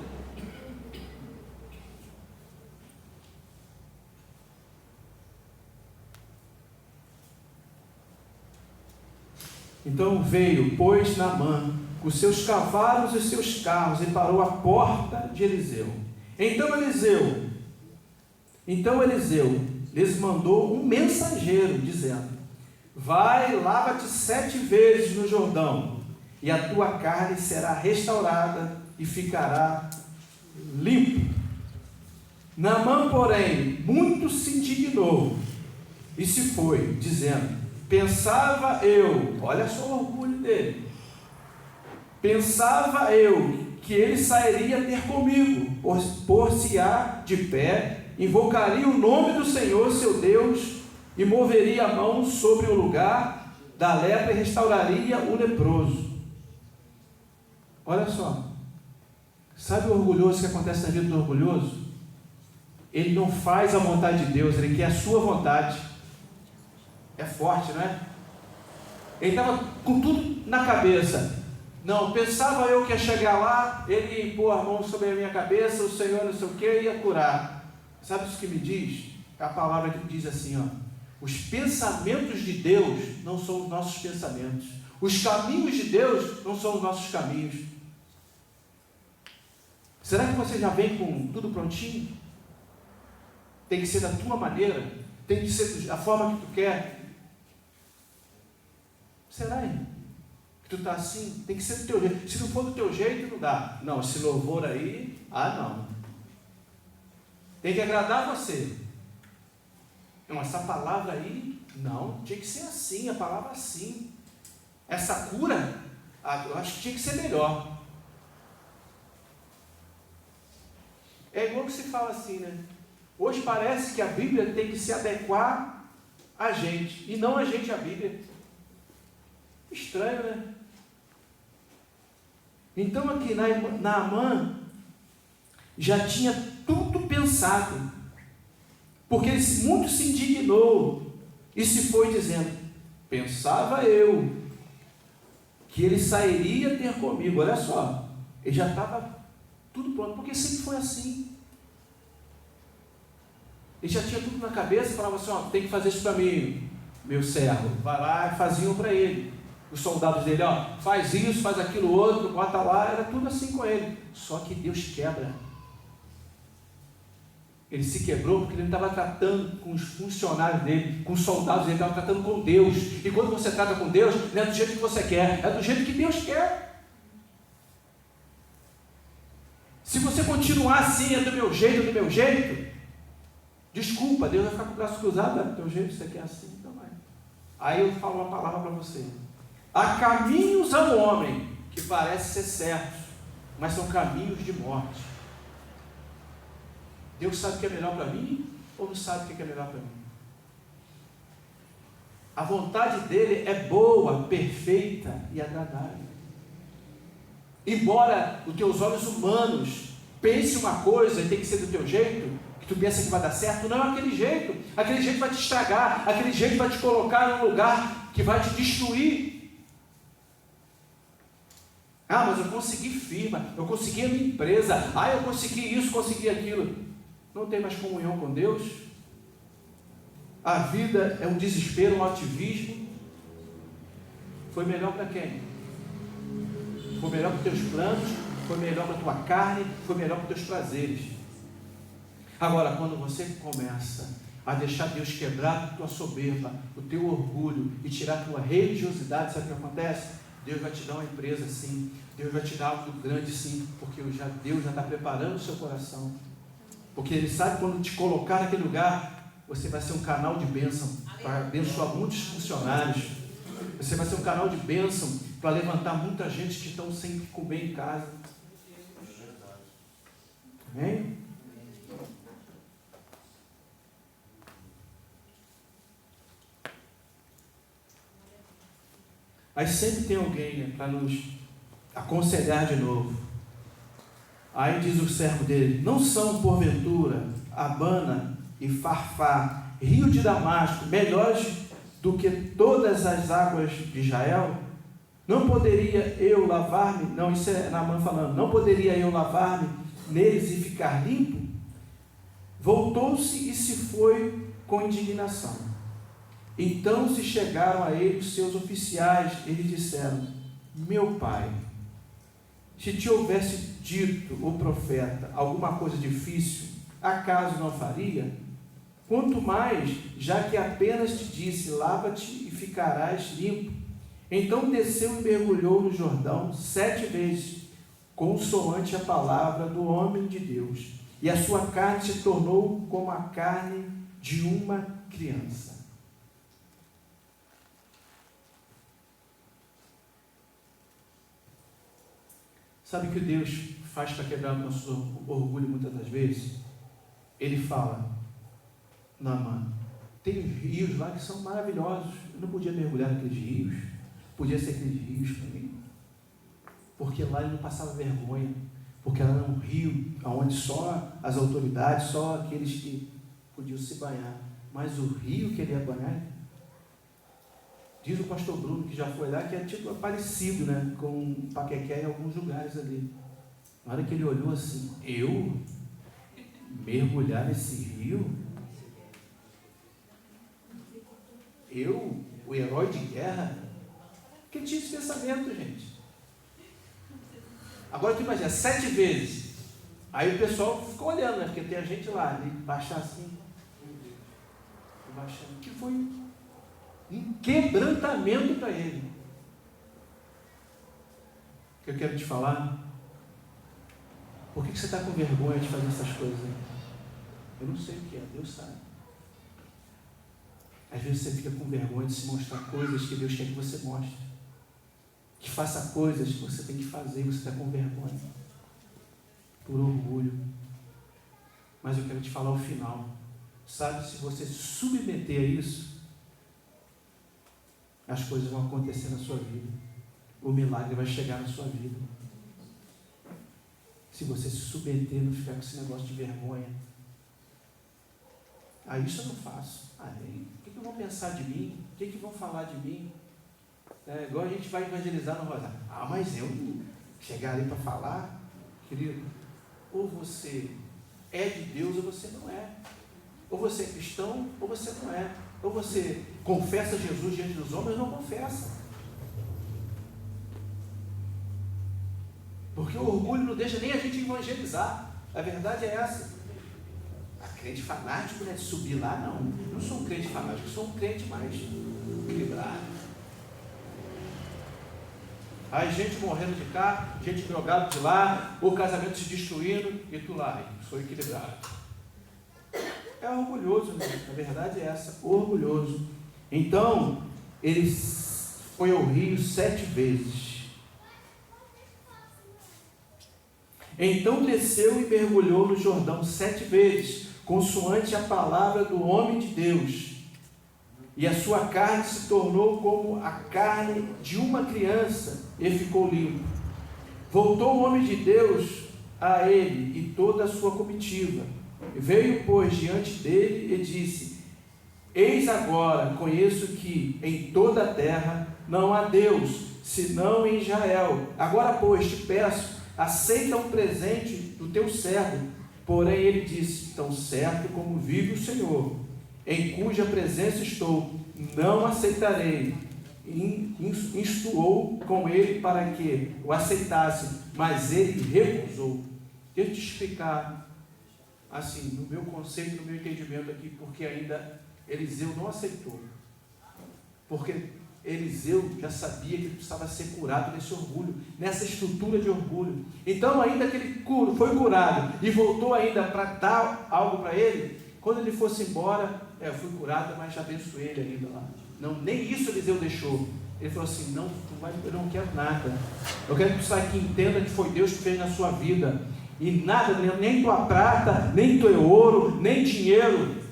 Então veio, pois, Naamã, com seus cavalos e seus carros, e parou à porta de Eliseu. Então Eliseu lhes mandou um mensageiro, dizendo: vai, lava-te 7 vezes no Jordão, e a tua carne será restaurada e ficará limpo. Naamã, porém, muito se indignou e se foi, dizendo: pensava eu, olha só o orgulho dele, pensava eu que ele sairia ter comigo, por-se-á de pé, invocaria o nome do Senhor seu Deus, e moveria a mão sobre o lugar da lepra e restauraria o leproso. Olha só, sabe o orgulhoso que acontece na vida do orgulhoso? Ele não faz a vontade de Deus, ele quer a sua vontade. É forte, não é? Ele estava com tudo na cabeça. Não, pensava eu que ia chegar lá, ele ia pôr a mão sobre a minha cabeça, o Senhor não sei o que, ia curar. Sabe isso que me diz? É a palavra que diz assim, ó: os pensamentos de Deus não são os nossos pensamentos. Os caminhos de Deus não são os nossos caminhos. Será que você já vem com tudo prontinho? Tem que ser da tua maneira? Tem que ser da forma que tu quer? Será, irmão? Que tu está assim? Tem que ser do teu jeito. Se não for do teu jeito, não dá. Não, esse louvor aí, não. Tem que agradar você. Não, essa palavra aí, não, tinha que ser assim, a palavra assim. Essa cura, eu acho que tinha que ser melhor. É igual que se fala assim, né? Hoje parece que a Bíblia tem que se adequar a gente, e não a gente à Bíblia. Estranho, né? Então aqui Naamã já tinha tudo pensado, porque ele muito se indignou e se foi dizendo: pensava eu que ele sairia ter comigo. Olha só, ele já estava tudo pronto, porque sempre foi assim. Ele já tinha tudo na cabeça e falava assim: ó, tem que fazer isso para mim, meu servo. Vai lá e faziam para ele. os soldados dele, ó, faz isso, faz aquilo outro, bota lá, era tudo assim com ele. Só que Deus quebra. Ele se quebrou porque ele não estava tratando com os funcionários dele, com os soldados dele, ele estava tratando com Deus. E quando você trata com Deus, não é do jeito que você quer, é do jeito que Deus quer. Se você continuar assim, é do meu jeito, desculpa, Deus vai ficar com o braço cruzado, é do teu jeito, você quer assim, então vai. Aí eu falo uma palavra para você. Há caminhos ao homem que parecem ser certos, mas são caminhos de morte. Deus sabe o que é melhor para mim ou não sabe o que é melhor para mim? A vontade dele é boa, perfeita e agradável. Embora os teus olhos humanos pense uma coisa e tem que ser do teu jeito, que tu pensa que vai dar certo, não é aquele jeito vai te estragar, aquele jeito vai te colocar num lugar que vai te destruir. Ah, mas eu consegui firma, eu consegui a minha empresa, eu consegui isso, consegui aquilo. Não tem mais comunhão com Deus? A vida é um desespero, um ativismo. Foi melhor para quem? Foi melhor para os teus planos, foi melhor para a tua carne, foi melhor para os teus prazeres. Agora, quando você começa a deixar Deus quebrar a tua soberba, o teu orgulho e tirar a tua religiosidade, sabe o que acontece? Deus vai te dar uma empresa sim, Deus vai te dar algo grande sim, porque Deus já está preparando o seu coração. Porque Ele sabe quando te colocar naquele lugar, você vai ser um canal de bênção para abençoar muitos funcionários. Você vai ser um canal de bênção para levantar muita gente que estão sem comer em casa. Amém? Aí sempre tem alguém para nos aconselhar de novo. Aí diz o servo dele: não são porventura Abana e Farfá, rio de Damasco, melhores do que todas as águas de Israel? Não poderia eu lavar-me? Não, isso é Naamã falando. Não poderia eu lavar-me neles e ficar limpo? Voltou-se e se foi com indignação. Então se chegaram a ele os seus oficiais e lhe disseram: meu pai, se te houvesse dito o profeta alguma coisa difícil, acaso não faria? Quanto mais, já que apenas te disse: lava-te e ficarás limpo. Então desceu e mergulhou no Jordão 7 vezes, consoante a palavra do homem de Deus, e a sua carne se tornou como a carne de uma criança. Sabe o que Deus faz para quebrar o nosso orgulho muitas das vezes? Ele fala: Naamã, tem rios lá que são maravilhosos, eu não podia mergulhar naqueles rios, podia ser aqueles rios para mim, porque lá ele não passava vergonha, porque era um rio onde só as autoridades, só aqueles que podiam se banhar, mas o rio que ele ia banhar, diz o pastor Bruno, que já foi lá, que é tipo parecido, né, com Paquequé em alguns lugares ali. Na hora que ele olhou assim: eu mergulhar nesse rio? Eu, o herói de guerra? Que tinha esse pensamento, gente. Agora tu imagina, 7 vezes. Aí o pessoal ficou olhando, né, porque tem a gente lá, ele baixar assim, baixando, que foi um quebrantamento para ele. O que eu quero te falar? Por que você está com vergonha de fazer essas coisas? Eu não sei o que é, Deus sabe. Às vezes você fica com vergonha de se mostrar coisas que Deus quer que você mostre, que faça coisas que você tem que fazer e você está com vergonha, por orgulho. Mas eu quero te falar o final. Sabe, se você se submeter a isso, as coisas vão acontecer na sua vida. O milagre vai chegar na sua vida. Se você se submeter, não ficar com esse negócio de vergonha. Isso eu não faço. O que vão pensar de mim? O que vão falar de mim? Igual a gente vai evangelizar no Rosário. Mas eu chegar ali para falar, querido, ou você é de Deus ou você não é. Ou você é cristão ou você não é. Ou você confessa Jesus diante dos homens ou não confessa. Porque o orgulho não deixa nem a gente evangelizar. A verdade é essa. A crente fanático não é de subir lá, não. Eu não sou um crente fanático, eu sou um crente mais equilibrado. Aí gente morrendo de cá, gente drogada de lá, o casamento se destruindo, e tu lá, sou equilibrado. É orgulhoso, né? A verdade é essa, orgulhoso. Então, ele foi ao rio 7 vezes. Então desceu e mergulhou no Jordão 7 vezes, consoante a palavra do homem de Deus. E a sua carne se tornou como a carne de uma criança, e ficou limpo. Voltou o homem de Deus a ele e toda a sua comitiva. Veio, pois, diante dele e disse: Eis agora, conheço que em toda a terra não há Deus, senão em Israel. Agora, pois, te peço, aceita um presente do teu servo. Porém ele disse: tão certo como vive o Senhor, em cuja presença estou, não aceitarei. Instuou com ele para que o aceitasse, mas ele recusou. Deixa eu te explicar, assim, no meu conceito, no meu entendimento aqui, porque ainda Eliseu não aceitou. Porque Eliseu já sabia que ele precisava ser curado nesse orgulho, nessa estrutura de orgulho. Então, ainda que ele foi curado e voltou ainda para dar algo para ele, quando ele fosse embora, eu fui curado, mas já abençoei ele ainda lá. Não, nem isso Eliseu deixou. Ele falou assim: não, eu não quero nada. Eu quero que você aqui entenda que foi Deus que fez na sua vida. E nada, nem tua prata, nem teu ouro, nem dinheiro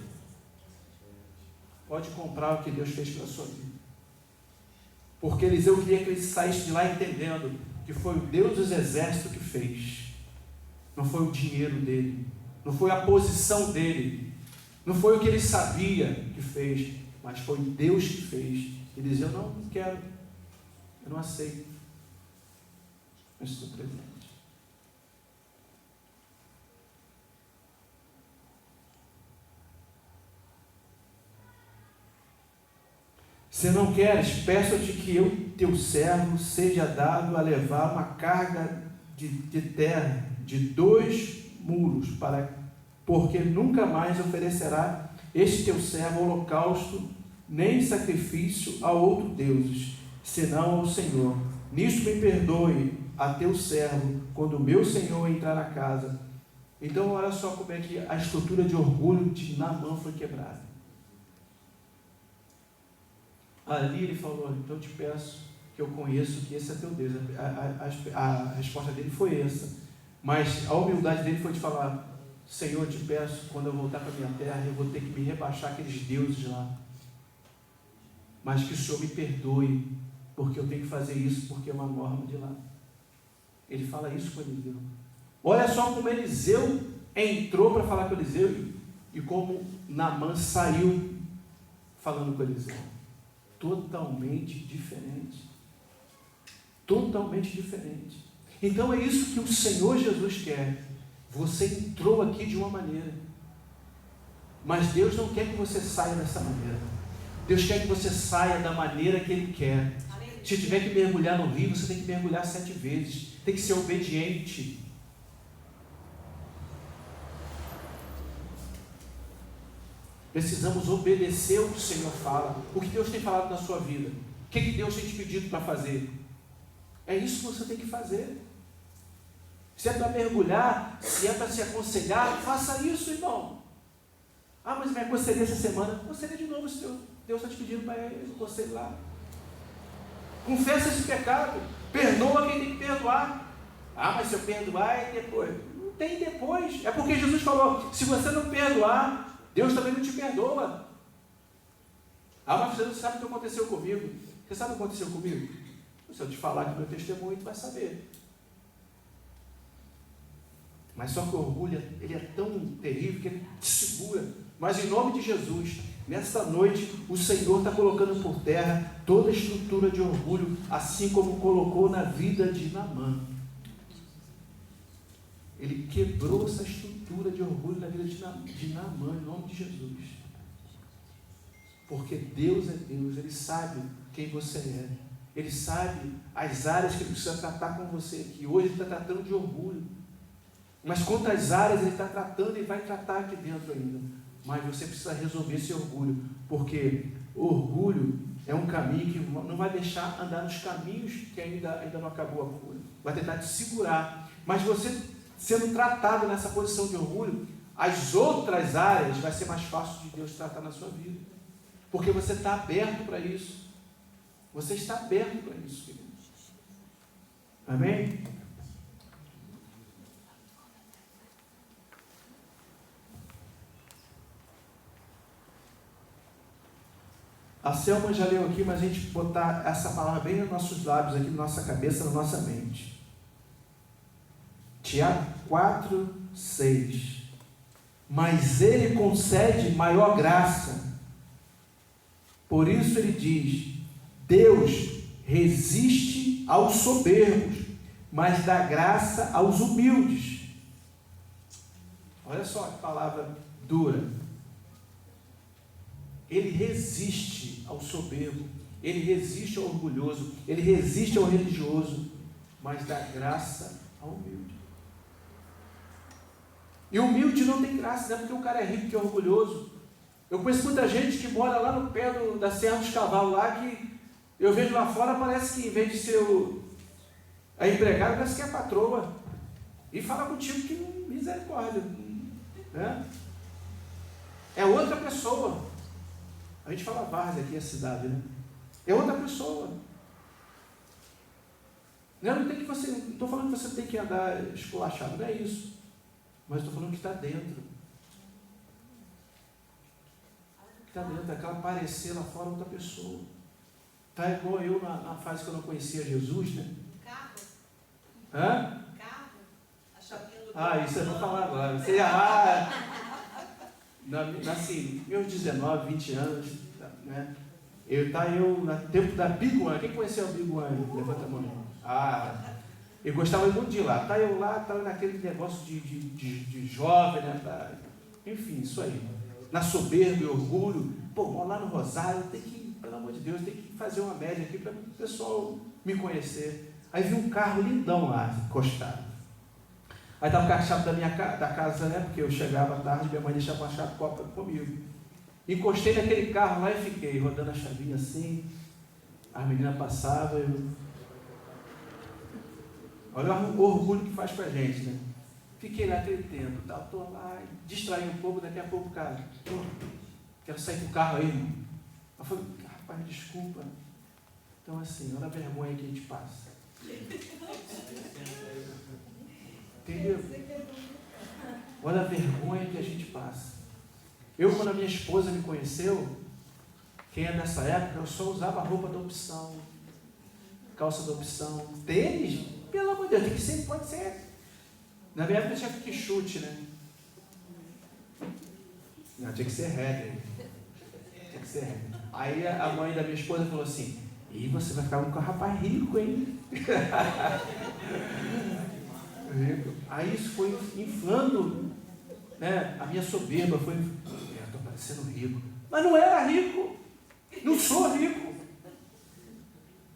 pode comprar o que Deus fez pela sua vida. Porque Eliseu queria que ele saísse de lá entendendo que foi o Deus dos exércitos que fez. Não foi o dinheiro dele, não foi a posição dele, não foi o que ele sabia que fez, mas foi Deus que fez. Eliseu: não quero, eu não aceito. Eu estou presente. Se não queres, peço-te que eu, teu servo, seja dado a levar uma carga de terra de 2 muros, porque nunca mais oferecerá este teu servo holocausto, nem sacrifício a outros deuses, senão ao Senhor. Nisto me perdoe a teu servo, quando o meu Senhor entrar na casa. Então, olha só como é que a estrutura de orgulho de Naamã foi quebrada. Ali ele falou: então eu te peço, que eu conheço que esse é teu Deus. A resposta dele foi essa, mas a humildade dele foi de falar: Senhor, eu te peço, quando eu voltar para a minha terra, eu vou ter que me rebaixar aqueles deuses lá, mas que o Senhor me perdoe, porque eu tenho que fazer isso, porque é uma norma de lá. Ele fala isso com Eliseu. Olha só como Eliseu entrou para falar com Eliseu, e como Naamã saiu falando com Eliseu. Totalmente diferente. Totalmente diferente. Então é isso que o Senhor Jesus quer. Você entrou aqui de uma maneira, mas Deus não quer que você saia dessa maneira. Deus quer que você saia da maneira que Ele quer. Se tiver que mergulhar no rio, você tem que mergulhar 7 vezes. Tem que ser obediente. Precisamos obedecer o que o Senhor fala. O que Deus tem falado na sua vida. O que Deus tem te pedido para fazer. É isso que você tem que fazer. Se é para mergulhar, se é para se aconselhar, faça isso, irmão. Ah, mas me aconselhei essa semana. Aconselhe de novo, se Deus está te pedindo para aconselhar. Confessa esse pecado. Perdoa quem tem que perdoar. Ah, mas se eu perdoar é depois. Não tem depois. É porque Jesus falou: se você não perdoar, Deus também não te perdoa. Ah, mas você não sabe o que aconteceu comigo. Você sabe o que aconteceu comigo? Se eu te falar que meu testemunho, tu vai saber. Mas só que o orgulho, ele é tão terrível que ele te segura. Mas em nome de Jesus, nesta noite, o Senhor está colocando por terra toda a estrutura de orgulho, assim como colocou na vida de Naamã. Ele quebrou essa estrutura de orgulho na vida de Naamã, em nome de Jesus. Porque Deus é Deus, Ele sabe quem você é. Ele sabe as áreas que Ele precisa tratar com você aqui. Hoje Ele está tratando de orgulho. Mas quantas áreas Ele está tratando e vai tratar aqui dentro ainda. Mas você precisa resolver esse orgulho. Porque o orgulho é um caminho que não vai deixar andar nos caminhos que ainda não acabou a cura. Vai tentar te segurar. Mas você sendo tratado nessa posição de orgulho, as outras áreas vai ser mais fácil de Deus tratar na sua vida. Porque você está aberto para isso. Você está aberto para isso, querido. Amém? A Selma já leu aqui, mas a gente botar essa palavra bem nos nossos lábios, aqui na nossa cabeça, na nossa mente. Tiago 4, 6. Mas Ele concede maior graça. Por isso Ele diz: Deus resiste aos soberbos, mas dá graça aos humildes. Olha só que palavra dura. Ele resiste ao soberbo, Ele resiste ao orgulhoso, Ele resiste ao religioso, mas dá graça ao humilde. E o humilde não tem graça, não é porque o cara é rico que é orgulhoso. Eu conheço muita gente que mora lá no pé da Serra dos Cavalos, lá que eu vejo lá fora, parece que em vez de ser a empregada, parece que é a patroa. E fala contigo que misericórdia. Né? É outra pessoa. A gente fala várzea aqui, a cidade, né? É outra pessoa. Não estou falando que você tem que andar esculachado, não é isso. Mas estou falando que está dentro. Está dentro, aquela parecer lá fora outra pessoa. Está igual eu na fase que eu não conhecia Jesus, né? Carro. Hã? Carro. A chapinha do carro. Isso eu vou falar agora. Você assim, meus 19, 20 anos, né? Eu no tempo da Big One. Quem conheceu a Big One? Levanta a mão. Eu gostava muito de ir lá. Eu lá, naquele negócio de jovem, né? Enfim, isso aí. Na soberba e orgulho. Pô, lá no Rosário, tem que, pelo amor de Deus, tem que fazer uma média aqui para o pessoal me conhecer. Aí vi um carro lindão lá, encostado. Aí estava com a chave da casa, né? Porque eu chegava à tarde, minha mãe deixava a chave comigo. Encostei naquele carro lá e fiquei rodando a chavinha assim. As meninas passavam. Olha o orgulho que faz pra gente, né? Fiquei lá aquele tempo, estou lá, distraí um pouco, daqui a pouco, cara, quero sair do carro aí, irmão. Eu falei, rapaz, desculpa. Então assim, olha a vergonha que a gente passa. Entendeu? Olha a vergonha que a gente passa. Eu, quando a minha esposa me conheceu, quem é dessa época, eu só usava roupa da opção, calça da opção, tênis, pelo amor de Deus, tem que ser, pode ser. Na minha época tinha que chute, né? Não, tinha que ser regra. Tinha que ser regra. Aí a mãe da minha esposa falou assim: e você vai ficar com um rapaz rico, hein? Aí isso foi inflando, né? A minha soberba foi. Estou parecendo rico. Mas não era rico. Não sou rico.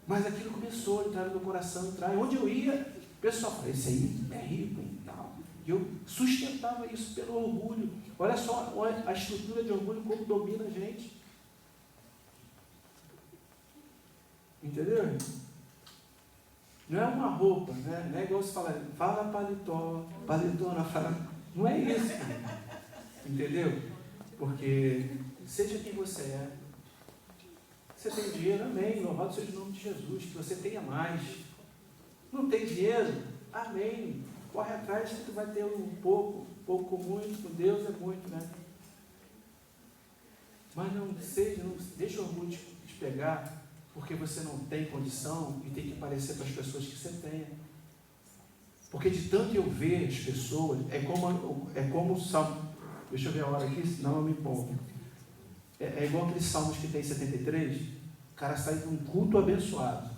Mas aquilo começou a entrar no meu coração, entrar. E onde eu ia, o pessoal falava: esse aí é rico, hein? E eu sustentava isso pelo orgulho. Olha só a estrutura de orgulho, como domina a gente. Entendeu? Não é uma roupa, né? Não é igual você fala paletó não fala. Não é isso. Entendeu? Porque seja quem você é. Você tem dinheiro, amém. Louvado seja o nome de Jesus. Que você tenha mais. Não tem dinheiro? Amém. Corre atrás que tu vai ter um pouco com muito, com Deus é muito, né? Mas não deixa o orgulho te pegar, porque você não tem condição e tem que parecer para as pessoas que você tenha. Porque de tanto eu ver as pessoas, é como o Salmo, deixa eu ver a hora aqui, senão eu me empolgo. É igual aqueles salmos que tem 73, o cara sai de um culto abençoado.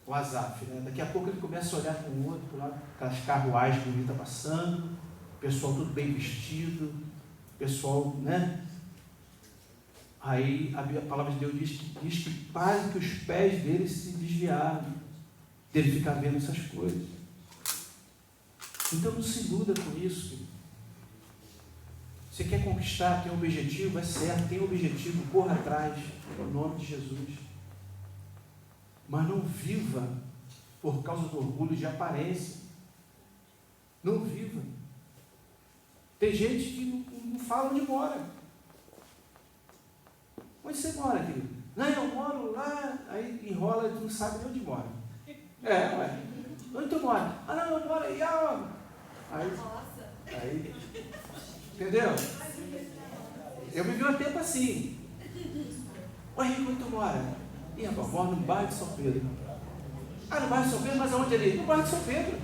O Asaf, né? Daqui a pouco ele começa a olhar para o outro, lá, aquelas carruagens bonitas passando, o pessoal tudo bem vestido, o pessoal, né? Aí a palavra de Deus diz que quase que os pés dele se desviaram, dele ficar vendo essas coisas. Então não se iluda com isso. Você quer conquistar, tem um objetivo, é certo, tem um objetivo, corra atrás, em nome de Jesus. Mas não viva por causa do orgulho de aparência. Não viva. Tem gente que não fala onde mora. Onde você mora, querido? Não, eu moro lá, aí enrola, tu não sabe nem onde mora. Ué. Onde tu mora? Ah, não, eu moro aí, Aí, entendeu? Eu vivi um tempo assim. Ô Henrique, onde tu mora? Ih, rapaz, eu moro no bairro de São Pedro. Ah, no bairro de São Pedro? Mas aonde ali? No bairro de São Pedro.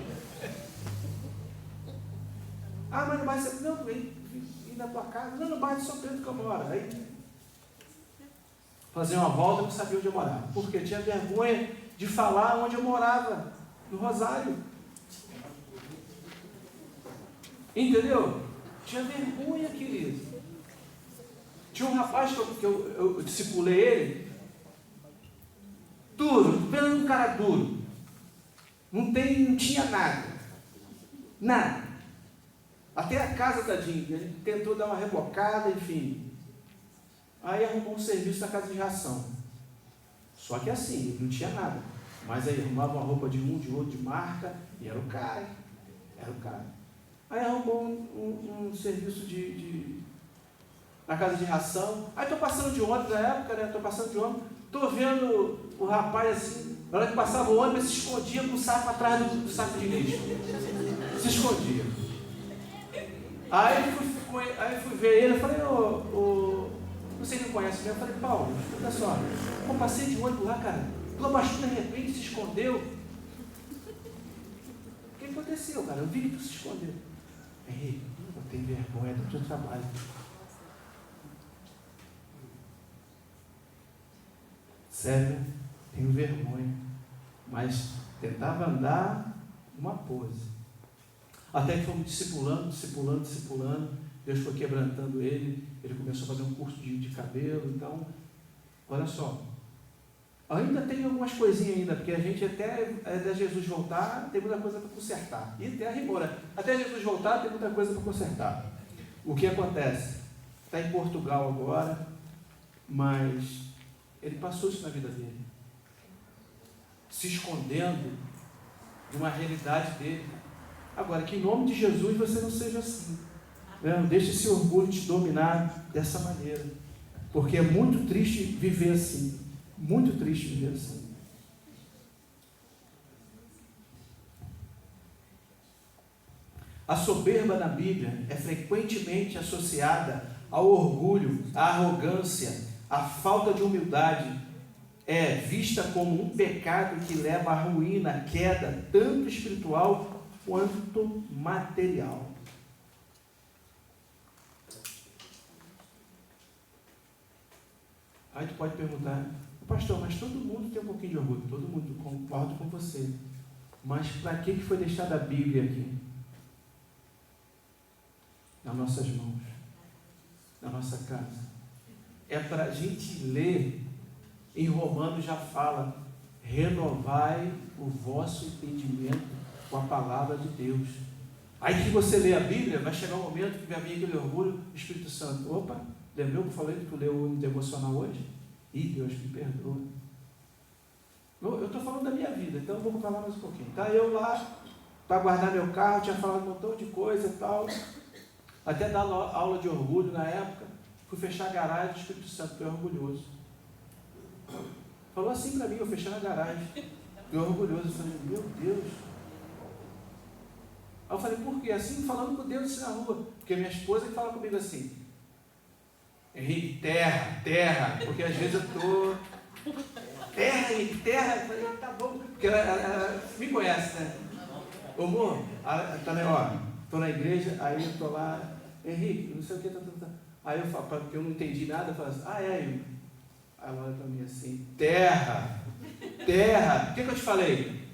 Ah, mas no bairro de São Pedro? Não, vim na tua casa. Não, no bairro de São Pedro que eu moro. Aí, fazia uma volta, não sabia onde eu morava. Porque eu tinha vergonha de falar onde eu morava, no Rosário. Entendeu? Tinha vergonha, querido. Tinha um rapaz que eu discipulei ele, duro, vendo um cara duro. Não tinha nada. Nada. Até a casa, tadinho, ele tentou dar uma rebocada, enfim. Aí arrumou um serviço na casa de ração. Só que assim, ele não tinha nada. Mas aí arrumava uma roupa de um, de outro, de marca, e era o cara. Era o cara. Aí arrumou um serviço na casa de ração. Aí estou passando de ônibus na época, né? Estou passando de ônibus. Estou vendo o rapaz assim, na hora que passava o ônibus, ele se escondia com o saco atrás do saco de lixo. Se escondia. Aí fui ver ele, eu falei, você não conhece mesmo? Eu falei, Paulo, olha só, eu passei de ônibus lá, cara, tu abaixou de repente, se escondeu. O que aconteceu, cara? Eu vi que tu se escondeu. Henrique, eu tenho vergonha do teu trabalho. Sério, tenho vergonha. Mas tentava andar uma pose. Até que fomos discipulando. Deus foi quebrantando ele. Ele começou a fazer um curso de cabelo. Então, olha só. Ainda tem algumas coisinhas ainda, porque a gente até Jesus voltar, tem muita coisa para consertar. E até embora. Até Jesus voltar, tem muita coisa para consertar. O que acontece? Está em Portugal agora, mas ele passou isso na vida dele. Se escondendo de uma realidade dele. Agora, que em nome de Jesus você não seja assim. Não deixe esse orgulho te dominar dessa maneira. Porque é muito triste viver assim. Muito triste viver assim. A soberba na Bíblia é frequentemente associada ao orgulho, à arrogância, à falta de humildade. É vista como um pecado que leva à ruína, à queda, tanto espiritual quanto material. Aí tu pode perguntar, pastor, mas todo mundo tem um pouquinho de orgulho, todo mundo, concordo com você. Mas para que foi deixada a Bíblia aqui? Nas nossas mãos, na nossa casa. É para a gente ler, em Romanos já fala, renovai o vosso entendimento com a palavra de Deus. Aí que você lê a Bíblia, vai chegar um momento que vai vir aquele orgulho, o Espírito Santo, opa, lembrou que eu falei que tu leu o devocional hoje? Ih, Deus me perdoa. Eu estou falando da minha vida, então eu vou falar mais um pouquinho. Tá eu lá, para guardar meu carro, tinha falado um montão de coisa e tal, até dar aula de orgulho na época, fui fechar a garagem do Espírito Santo, foi orgulhoso. Falou assim para mim, eu fechando a garagem, eu orgulhoso, eu falei, meu Deus. Aí eu falei, por quê? Assim, falando com Deus assim na rua, porque minha esposa que fala comigo assim, Henrique, terra, porque às vezes eu estou, terra, eu falei, tá bom, porque ela me conhece, né? Ô amor, também, ó, estou na igreja, aí eu estou lá, Henrique, não sei o que, aí eu falo, porque eu não entendi nada, eu falo assim, Aí ela olha para mim assim, terra, o que eu te falei?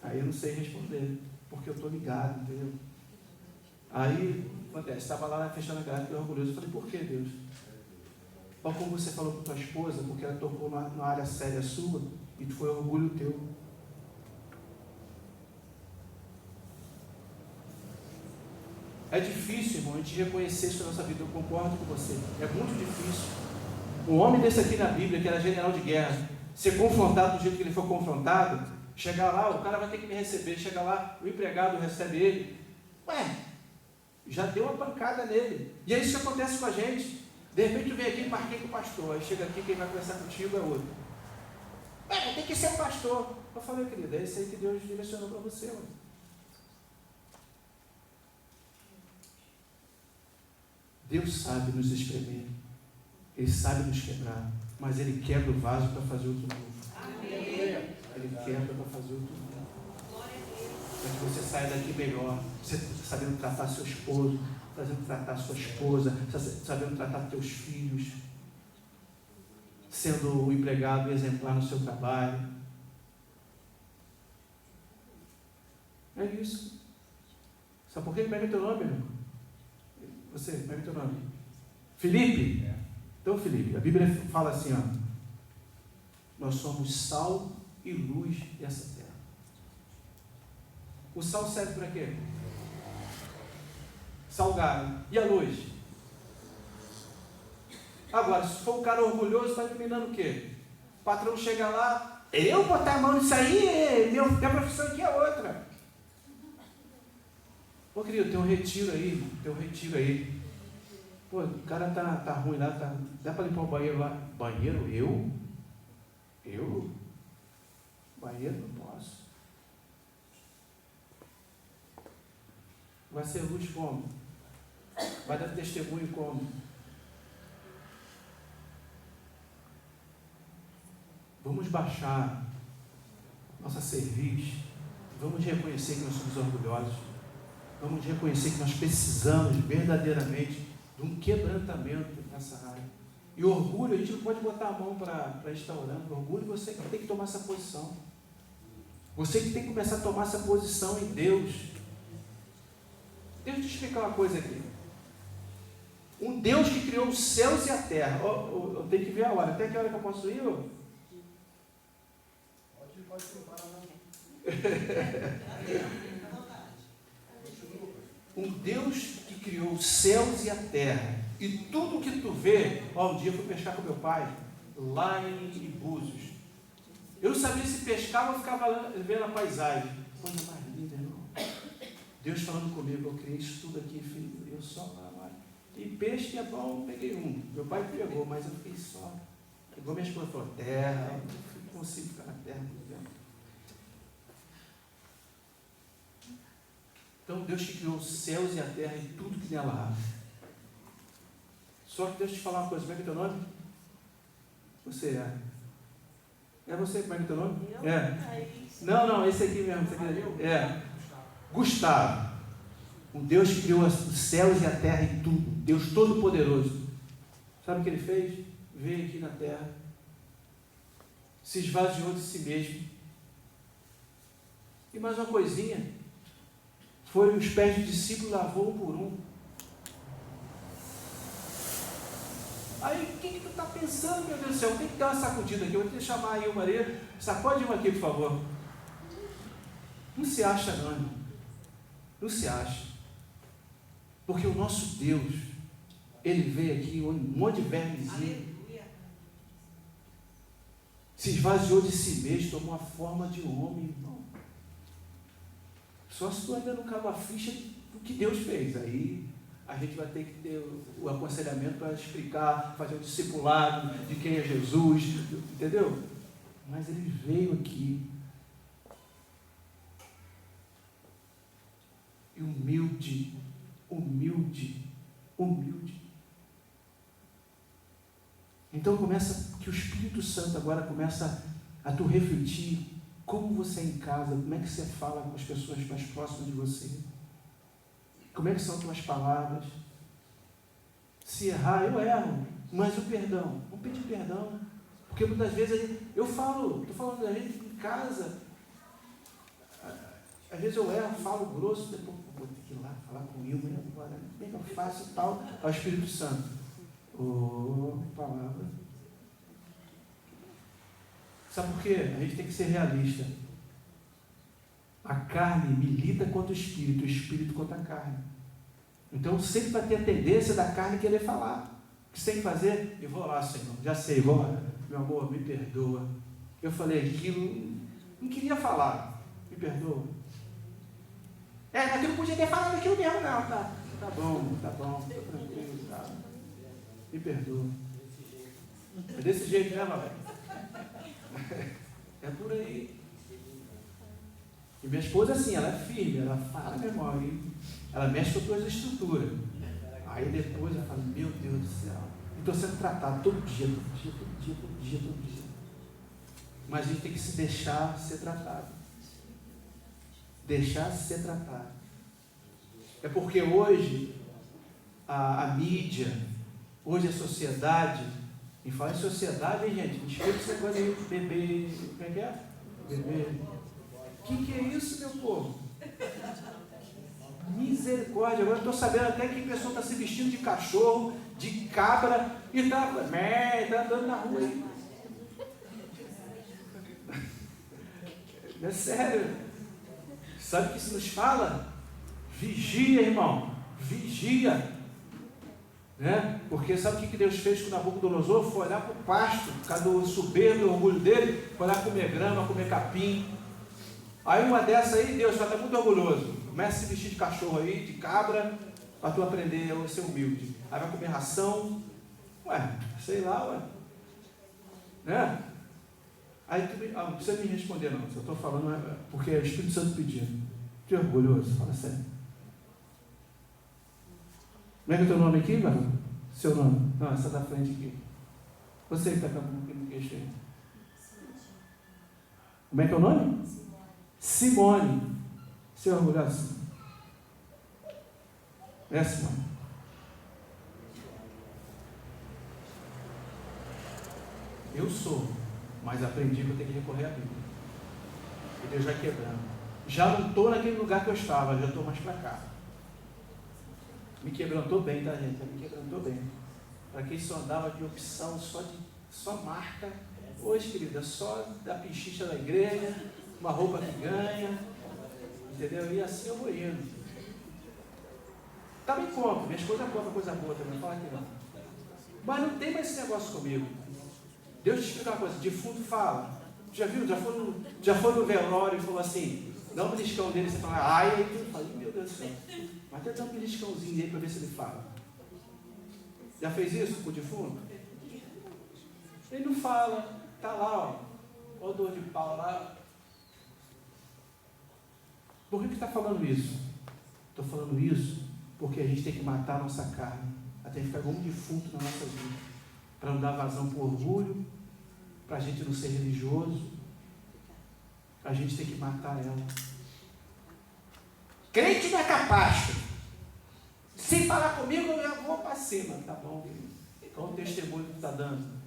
Aí eu não sei responder, porque eu estou ligado, entendeu? Aí, acontece, estava lá fechando a garagem, eu orgulhoso, eu falei, por que Deus? Olha como você falou com tua esposa, porque ela tocou numa área séria sua e foi orgulho teu. É difícil, irmão, a gente reconhecer isso na nossa vida. Eu concordo com você. É muito difícil. Um homem desse aqui na Bíblia, que era general de guerra, ser confrontado do jeito que ele foi confrontado, chegar lá, o cara vai ter que me receber. Chega lá, o empregado recebe ele. Ué, já deu uma pancada nele. E é isso que acontece com a gente. De repente tu vem aqui e marquei com o pastor. Aí chega aqui, quem vai conversar contigo é outro. Ué, tem que ser o pastor. Eu falei, querida, é esse aí que Deus direcionou para você. Ué. Deus sabe nos espremer. Ele sabe nos quebrar. Mas Ele quebra o vaso para fazer outro novo. Amém. Ele quebra para fazer outro novo. Para que você saia daqui melhor. Você sabendo tratar seu esposo, sabendo tratar sua esposa, sabendo tratar teus filhos, sendo o empregado exemplar no seu trabalho. É isso. Sabe por que pega teu nome, irmão? Você, pega teu nome. Felipe? Então, Felipe, a Bíblia fala assim, ó. Nós somos sal e luz dessa terra. O sal serve para quê? Salgado. E a luz? Agora, se for um cara orgulhoso, está iluminando o quê? O patrão chega lá, eu botar a mão nisso aí, minha profissão aqui é outra. Ô querido, tem um retiro aí, Pô, o cara tá ruim lá, dá para limpar o banheiro lá. Banheiro? Eu? Banheiro não posso. Vai ser luz como? Vai dar testemunho como? Vamos baixar nossa cerviz, vamos reconhecer que nós somos orgulhosos, vamos reconhecer que nós precisamos verdadeiramente de um quebrantamento nessa área. E orgulho, a gente não pode botar a mão para estar orando. Orgulho, você que tem que tomar essa posição. Você que tem que começar a tomar essa posição em Deus. Deixa eu te explicar uma coisa aqui. Um Deus que criou os céus e a terra. Eu tenho que ver a hora. Até que hora que eu posso ir? Pode parar, não. Um Deus que criou os céus e a terra. E tudo que tu vê. Um dia eu fui pescar com meu pai, lá em Búzios. Eu não sabia se pescava ou ficava vendo a paisagem. Coisa mais linda, irmão. Deus falando comigo, eu criei isso tudo aqui, filho. Eu só lá. E peixe é bom, peguei um. Meu pai pegou, mas eu fiquei só. Igual minha esposa falou, terra, eu não consigo ficar na terra. Então Deus que criou os céus e a terra e tudo que nela há. Só que Deus te falar uma coisa, como é que é teu nome? Você é. É você, como é que é teu nome? É. Não, esse aqui mesmo. Esse aqui é. Gustavo. Um Deus que criou os céus e a terra e tudo. Deus Todo-Poderoso. Sabe o que Ele fez? Veio aqui na terra. Se esvaziou de si mesmo. E mais uma coisinha. Foram os pés dos discípulos, lavou um por um. Aí, o que tu está pensando, meu Deus do céu? Tem que dar uma sacudida aqui. Eu vou ter que chamar aí o Maria. Sacode uma aqui, por favor. Não se acha, não, irmão. Não se acha. Porque o nosso Deus, Ele veio aqui, um monte de vermezinho, se esvaziou de si mesmo, tomou a forma de homem, irmão. Só se tu ainda não caiu a ficha do que Deus fez. Aí a gente vai ter que ter o aconselhamento para explicar, fazer o discipulado de quem é Jesus, entendeu? Mas Ele veio aqui, e humilde. Então começa que o Espírito Santo agora começa a tu refletir como você é em casa, como é que você fala com as pessoas mais próximas de você, como é que são as tuas palavras. Se errar, eu erro, mas o perdão, vamos pedir perdão, porque muitas vezes eu falo, estou falando da gente em casa, às vezes eu erro, falo grosso, depois vou ter que ir lá falar com o Wilma agora, bem que eu faço e tal, ao Espírito Santo. Oh, palavra. Sabe por quê? A gente tem que ser realista. A carne milita contra o espírito contra a carne. Então sempre vai ter a tendência da carne querer falar. O que você tem que fazer? Eu vou lá, Senhor, já sei, vou lá. Meu amor, me perdoa. Eu falei aquilo, não queria falar. Me perdoa. Mas tu não podia ter falado aquilo mesmo, não. Tá bom, tá tranquilo, tá. Me perdoa. É desse jeito, né, Valéria? É por aí. E minha esposa, assim, ela é firme, ela fala, meu irmão, ela mexe com as tuas estruturas. Aí depois ela fala, meu Deus do céu, eu estou sendo tratado todo dia. Mas a gente tem que se deixar ser tratado. Deixar ser tratado. É porque hoje a mídia, hoje a sociedade, e falar em sociedade, hein, gente? Escuta esse negócio aí, bebê, como é que é? Bebê. O que é isso, meu povo? Misericórdia, agora eu estou sabendo até que a pessoa está se vestindo de cachorro, de cabra, e está andando na rua aí. É sério. Sabe o que isso nos fala? Vigia, irmão. Vigia. Né? Porque sabe o que Deus fez com Nabucodonosor? Foi olhar para o pasto, por causa do soberbo, do orgulho dele, foi olhar comer grama, comer capim. Aí uma dessa aí, Deus vai estar muito orgulhoso. Começa a se vestir de cachorro aí, de cabra, para tu aprender a ser humilde. Aí vai comer ração. Sei lá. Né? Aí tu não precisa me responder não. Se eu estou falando porque é o Espírito Santo pedindo. Tu é orgulhoso? Fala sério. Como é que é o teu nome aqui, mano? Seu nome? Não, essa da frente aqui. Você que está com o queixo aí. Como é que é o nome? Simone. Você é orgulhoso? É, Simone? Eu sou, mas aprendi que eu tenho que recorrer à Bíblia. E Deus vai quebrando. Já não estou naquele lugar que eu estava, já estou mais para cá. Me quebrantou bem, tá, gente? Me quebrantou bem. Para quem só andava de opção, só marca. Hoje, querida, só da pichicha da igreja, uma roupa que ganha, entendeu? E assim eu vou indo. Também compro, minha esposa compra coisa boa também, fala que não. Mas não tem mais esse negócio comigo. Deus te explica uma coisa, defunto fala. Já viu? Já foi no velório e falou assim, dá um beliscão dele, você fala, ai, aí tu fala, meu Deus do céu. Mas até dá um beliscãozinho dele para ver se ele fala. Já fez isso com o defunto? Ele não fala, tá lá, ó dor de pau lá. Por que está falando isso? Estou falando isso porque a gente tem que matar a nossa carne, até ficar como um defunto na nossa vida, para não dar vazão para o orgulho, para a gente não ser religioso. A gente tem que matar ela. Crente não é capaz. Se falar comigo, eu já vou para cima. Tá bom, querido. Qual o testemunho que tu está dando?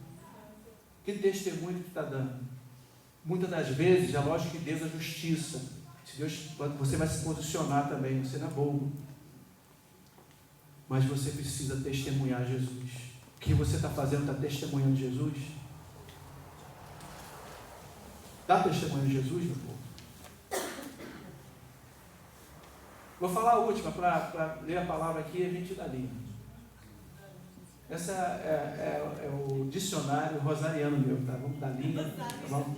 Que testemunho que tu está dando? Muitas das vezes, é lógico que Deus é justiça. Se Deus, você vai se posicionar também, você não é bobo. Mas você precisa testemunhar Jesus. O que você está fazendo? Está testemunhando Jesus? Está testemunhando Jesus, meu povo? Vou falar a última, para ler a palavra aqui e a gente dá linha. Essa é o dicionário rosariano meu, tá? Vamos dar linha. Tá bom?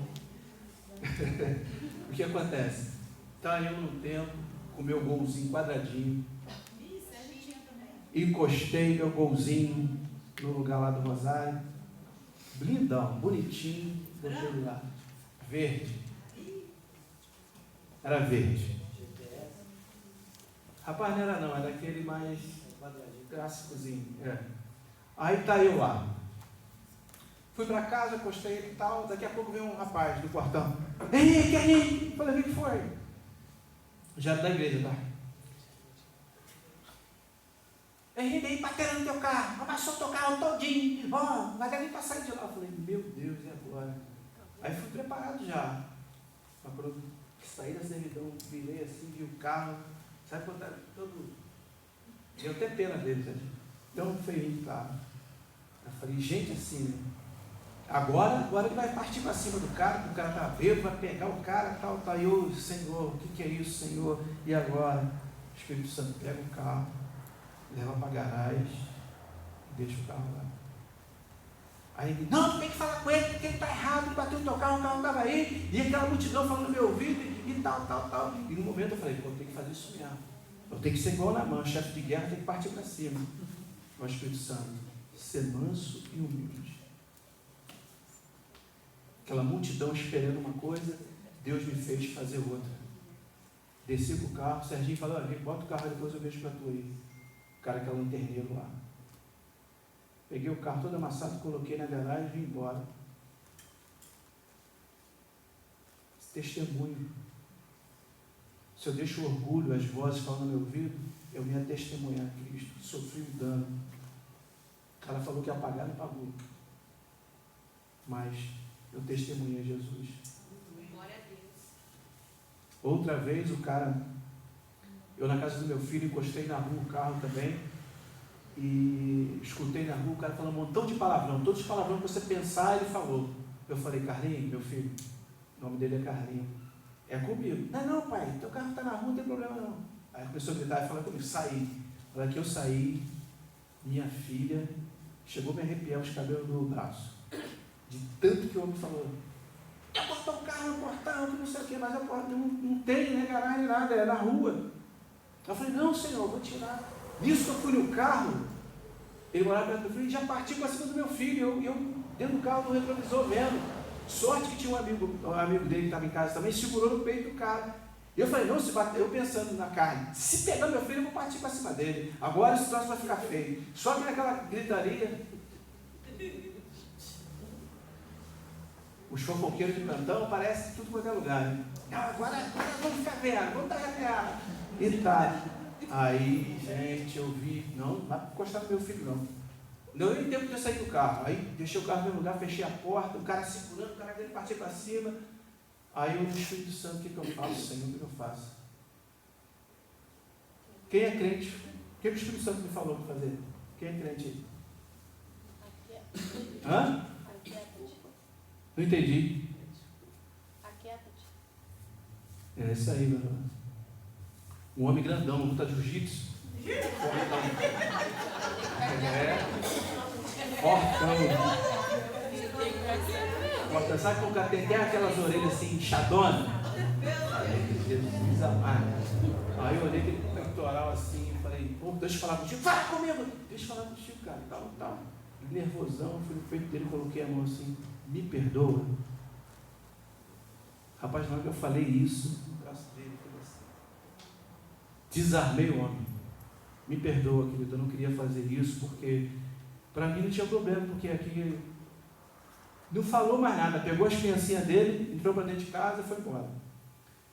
O que acontece? Está eu no tempo, com meu golzinho quadradinho. Encostei meu golzinho no lugar lá do rosário. Blindão, bonitinho. Botei ele lá. Verde. Era verde. Rapaz, não era não, era aquele mais clássicozinho. Aí tá eu lá. Fui para casa, encostei ele e tal. Daqui a pouco veio um rapaz do portão. Ei, que aí? Falei, o que foi? Já era da igreja, tá? Ei, bateram no teu carro, amassou teu carro todinho. Vai dar nem para sair de lá. Eu falei, meu Deus, e agora? Aí fui preparado já. Para sair da servidão, virei assim, vi o carro. Sabe quando tá todo. Deu até pena dele, gente. Tão feio o carro. Eu falei, gente, assim, né? Agora ele vai partir para cima do cara, porque o cara está bêbado, vai pegar o cara, tal. E eu, Senhor, o que é isso, Senhor? E agora? O Espírito Santo pega o carro, leva para a garagem e deixa o carro lá. Aí ele, não, tu tem que falar com ele, porque ele está errado, ele bateu no teu carro, o carro estava aí, e aquela multidão falando no meu ouvido, e tal. E no momento eu falei, pô, eu tenho que fazer isso mesmo. Eu tenho que ser igual na mão, chefe de guerra tem que partir para cima. O Espírito Santo, ser manso e humilde. Aquela multidão esperando uma coisa, Deus me fez fazer outra. Desci para o carro, o Serginho falou, olha, bota o carro, depois eu vejo para tu aí. O cara que é o interneiro lá. Peguei o carro todo amassado, coloquei na garagem e vim embora. Esse testemunho. Se eu deixo o orgulho, as vozes falando no meu ouvido, eu venho a testemunhar Cristo. Sofri um dano. O cara falou que ia pagar, não pagou. Mas eu testemunhei Jesus. Glória a Deus. Outra vez o cara, eu na casa do meu filho, encostei na rua o carro também. E escutei na rua o cara falando um montão de palavrão. Todos os palavrões que você pensar, ele falou. Eu falei, Carlinhos, meu filho, o nome dele é Carlinhos. É comigo. Não, pai, teu carro está na rua, não tem problema não. Aí começou a gritar e falar comigo, saí. Na hora que eu saí, minha filha chegou a me arrepiar os cabelos do braço. De tanto que o homem falou, quer botar o carro no portão, que não sei o que, mas a porta não tem, né, garagem, nada, é na rua. Eu falei, não, senhor, eu vou tirar. Nisso que eu fui no carro, ele morava perto do meu filho e já partiu para cima do meu filho. Eu dentro do carro, no retrovisor vendo. Sorte que tinha um amigo dele que estava em casa também, segurou no peito do cara. E eu falei, não, se bater, eu pensando na carne, se pegar meu filho, eu vou partir para cima dele. Agora esse troço vai ficar feio. Só que naquela gritaria, os fofoqueiros de plantão aparecem tudo quanto é lugar. Né? Não, agora vamos ficar vendo, vamos dar reteada. E tá. Aí, gente, eu vi, não vai encostar no meu filho não. Não deu nem tempo de eu sair do carro. Aí deixei o carro no meu lugar, fechei a porta, o cara segurando, o cara querendo partir para cima. Aí eu, no Espírito Santo, o que eu faço, Senhor? O que eu faço? Quem é crente? O que o Espírito Santo me falou para fazer? Quem é crente aí? Hã? Não entendi. É isso aí, meu irmão. Um homem grandão, luta jiu-jitsu. Fortão. Sabe como o cara tem até aquelas orelhas assim, inchadonas? Jesus amado. Aí eu olhei aquele peitoral assim e falei, pô, deixa eu falar contigo. Fala comigo! Deixa eu falar contigo, cara. Tal. Nervosão, fui no peito dele, coloquei a mão assim, me perdoa. Rapaz, na hora que eu falei isso, o braço dele foi assim. Desarmei o homem. Me perdoa, querido, eu não queria fazer isso, porque para mim não tinha problema, porque aqui não falou mais nada, pegou as criancinhas dele, entrou para dentro de casa e foi embora.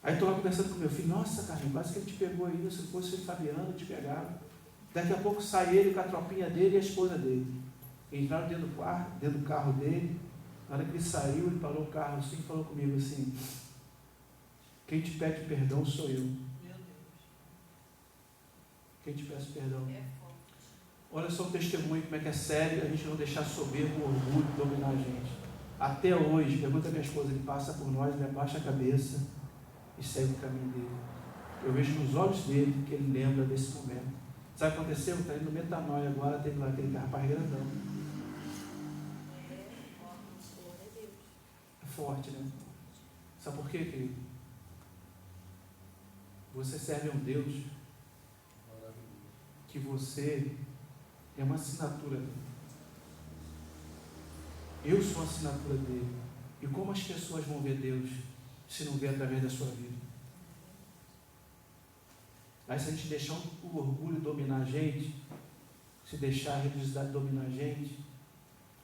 Aí estou lá conversando com meu filho, nossa, Carlinhos, quase que ele te pegou aí, se fosse o Fabiano, te pegava. Daqui a pouco sai ele com a tropinha dele e a esposa dele. Entraram dentro do quarto, dentro do carro dele. Na hora que ele saiu, ele parou o carro assim e falou comigo assim, quem te pede perdão sou eu. Quem te peço perdão. Olha só o testemunho, como é que é sério a gente não deixar soberbo, o orgulho dominar a gente. Até hoje, pergunta a minha esposa, ele passa por nós, ele abaixa a cabeça e segue o caminho dele. Eu vejo nos olhos dele que ele lembra desse momento. Sabe o que aconteceu? Está indo no Metanoia agora, teve lá aquele rapaz grandão. É forte, né? Sabe por quê, querido? Você serve a um Deus que você é uma assinatura dele. Eu sou a assinatura dele. E como as pessoas vão ver Deus se não ver através da sua vida? Aí se a gente deixar o orgulho dominar a gente, se deixar a religiosidade dominar a gente,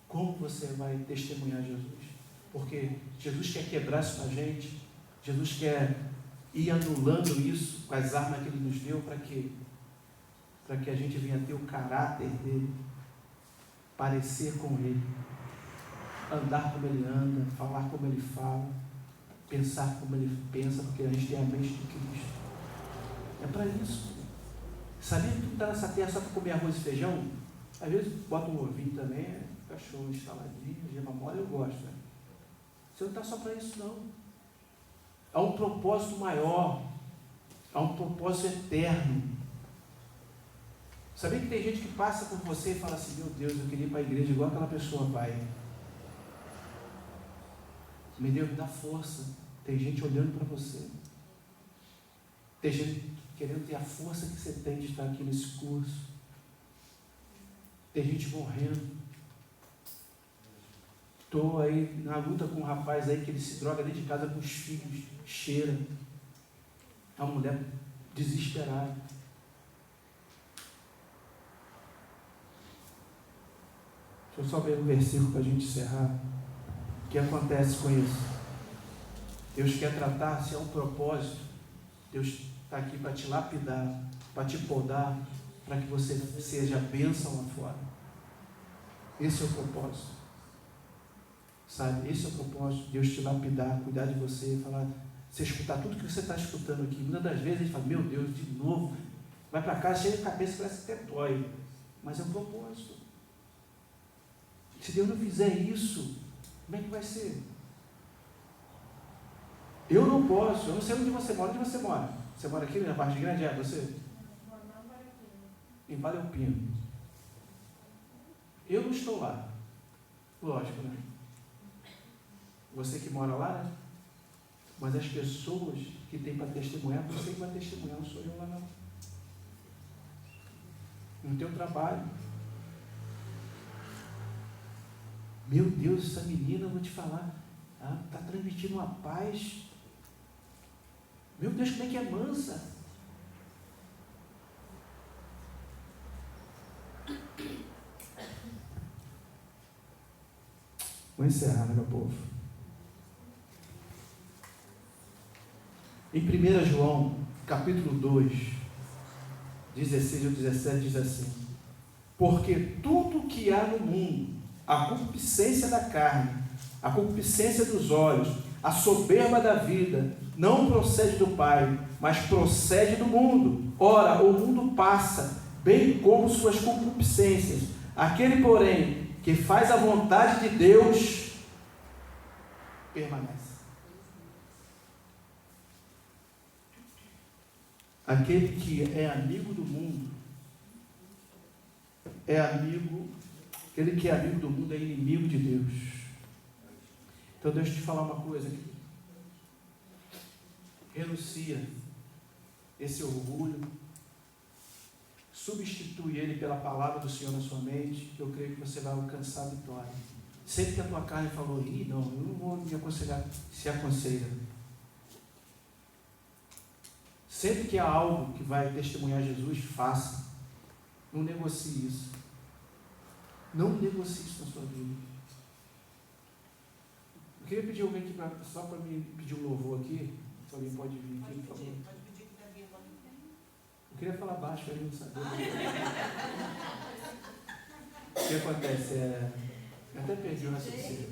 como você vai testemunhar Jesus? Porque Jesus quer quebrar isso na gente, Jesus quer ir anulando isso com as armas que Ele nos deu, para quê? Para que a gente venha ter o caráter dele, parecer com ele, andar como ele anda, falar como ele fala, pensar como ele pensa, porque a gente tem a mente de Cristo. É para isso. Sabia que tu está nessa terra só para comer arroz e feijão? Às vezes bota um ovinho também, cachorro instaladinho, gema mole, eu gosto, né? Você não está só para isso, não. Há um propósito maior, há um propósito eterno. Sabia que tem gente que passa por você e fala assim, meu Deus, eu queria ir para a igreja igual aquela pessoa vai. Meu Deus, me dá força. Tem gente olhando para você. Tem gente querendo ter a força que você tem de estar aqui nesse curso. Tem gente morrendo. Estou aí na luta com um rapaz aí que ele se droga dentro de casa com os filhos, cheira. É uma mulher desesperada. Deixa eu só ver um versículo para a gente encerrar. O que acontece com isso? Deus quer tratar, se é um propósito, Deus está aqui para te lapidar, para te podar, para que você seja bênção lá fora. Esse é o propósito. Sabe, esse é o propósito, Deus te lapidar, cuidar de você, falar, você escutar tudo que você está escutando aqui. Muitas das vezes a gente fala, meu Deus, de novo, vai para casa, cheia de cabeça, parece que até dói. Mas é um propósito. Se Deus não fizer isso, como é que vai ser? Eu não posso, eu não sei onde você mora. Onde você mora? Você mora aqui na parte grande? É você? Em Vale Alpino. Eu não estou lá. Lógico, né? Você que mora lá, né? Mas as pessoas que têm para testemunhar, você que vai testemunhar, não sou eu lá não. No teu trabalho. Meu Deus, essa menina, eu vou te falar, está transmitindo uma paz. Meu Deus, como é que é mansa? Vou encerrar, né, meu povo? Em 1 João, capítulo 2, 16 ou 17, diz assim: porque tudo que há no mundo, a concupiscência da carne, a concupiscência dos olhos, a soberba da vida, não procede do Pai, mas procede do mundo. Ora, o mundo passa, bem como suas concupiscências. Aquele, porém, que faz a vontade de Deus, permanece. Aquele que é amigo do mundo, aquele que é amigo do mundo é inimigo de Deus. Então deixa eu te falar uma coisa aqui. Renuncia esse orgulho, substitui ele pela palavra do Senhor na sua mente, que eu creio que você vai alcançar a vitória. Sempre que a tua carne falou, não, eu não vou me aconselhar, se aconselha. Sempre que há algo que vai testemunhar Jesus, faça. Não negocie isso. Não negocie isso na sua vida. Eu queria pedir alguém aqui, só para me pedir um louvor aqui. Se alguém pode vir aqui, por favor. Pode pedir que Davi pode vir. Eu queria falar baixo para ele não saber. O que acontece? Eu até perdi o raciocínio.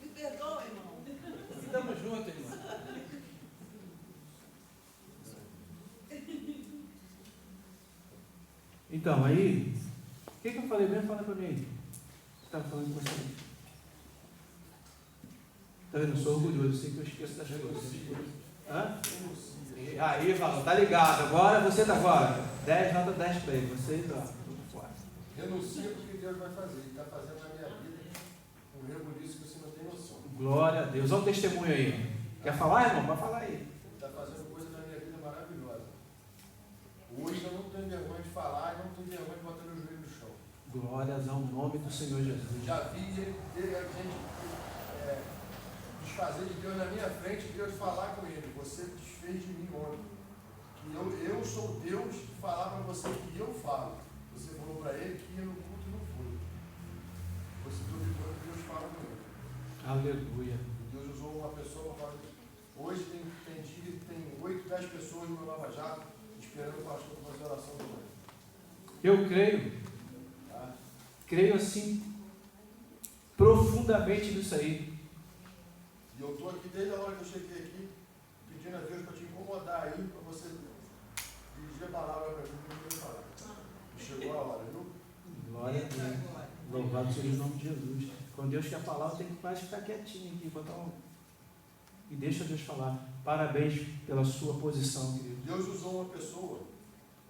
Me perdoa, irmão. Estamos juntos, irmão. Então, aí, o que eu falei mesmo? Fala para mim. Você estava falando com você. Está vendo? Eu sou orgulhoso, eu sei que eu esqueço das coisas. Hã? Aí, Valor, tá ligado. Agora você está agora. 10, nota 10 para ele. Vocês, ó, tudo fora. Renuncia porque Deus vai fazer. Ele está fazendo na minha vida um rebuliço que você não tem noção. Glória a Deus. Olha o testemunho aí. Quer falar, irmão? Vai falar aí. Ele está fazendo coisa na minha vida maravilhosa. Hoje eu não tenho vergonha de falar e não tenho vergonha de botar meu joelho no chão. Glórias ao nome do Senhor Jesus. Já vi ele desfazer de Deus na minha frente e Deus falar com ele. Você desfez de mim ontem. Que eu sou Deus de falar para você que eu falo. Você falou para ele que ia no culto e não foi. Você duvidou que Deus fala com ele. Aleluia. Deus usou uma pessoa para falar. Hoje tem dia que tem 8, 10 pessoas no meu Lava Jato esperando o pastor para fazer oração do banho. Eu creio. Tá? Creio assim profundamente nisso aí. E eu estou aqui desde a hora que eu cheguei aqui, pedindo a Deus para te incomodar aí, para você dirigir a palavra para mim, não falar. Me chegou a hora, viu? Glória a Deus. Louvado seja o nome de Jesus. Quando Deus quer falar, eu tenho que quase ficar quietinho aqui, e deixa Deus falar. Parabéns pela sua posição, querido. Deus usou uma pessoa,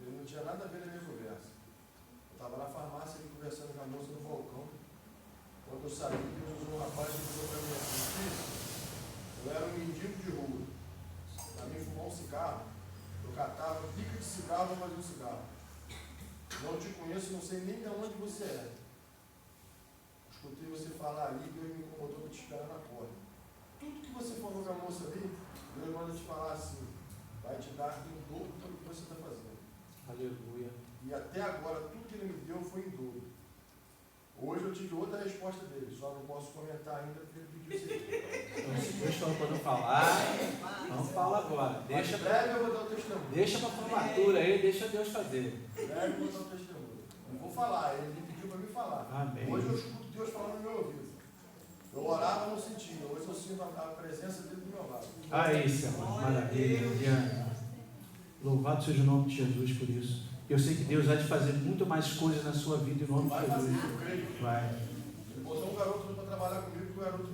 ele não tinha nada a ver na minha conversa. Eu estava na farmácia ali conversando com a moça no balcão. Quando eu saí, Deus usou um rapaz que falou para mim assim: filho, eu era um mendigo de rua. Para mim fumar um cigarro, eu catava pica de cigarro para fazer um cigarro. Não te conheço, não sei nem de onde você é. Escutei você falar ali, Deus me incomodou para te esperar na porta. Tudo que você falou com a moça ali, Deus manda te falar assim: vai te dar em dobro pelo que você está fazendo. Aleluia. E até agora, tudo que ele me deu foi em dobro. Hoje eu tive outra resposta dele, só não posso comentar ainda porque ele pediu isso aqui. Então, se Deus falou para não falar, não fala agora. Deixa breve eu vou dar o testemunho. Deixa para a formatura aí, deixa Deus fazer. Breve eu vou dar o testemunho. Não vou falar, ele me pediu para me falar. Amém. Hoje eu escuto Deus falando no meu ouvido. Eu orava, não sentia. Hoje eu sinto a presença dele do meu lado. Aí, Senhor, maravilha. Louvado seja o nome de Jesus por isso. Eu sei que Deus vai te fazer muito mais coisas na sua vida em nome de Jesus. Vai fazer, eu creio. Vai. Ele botou um garoto para trabalhar comigo, porque o garoto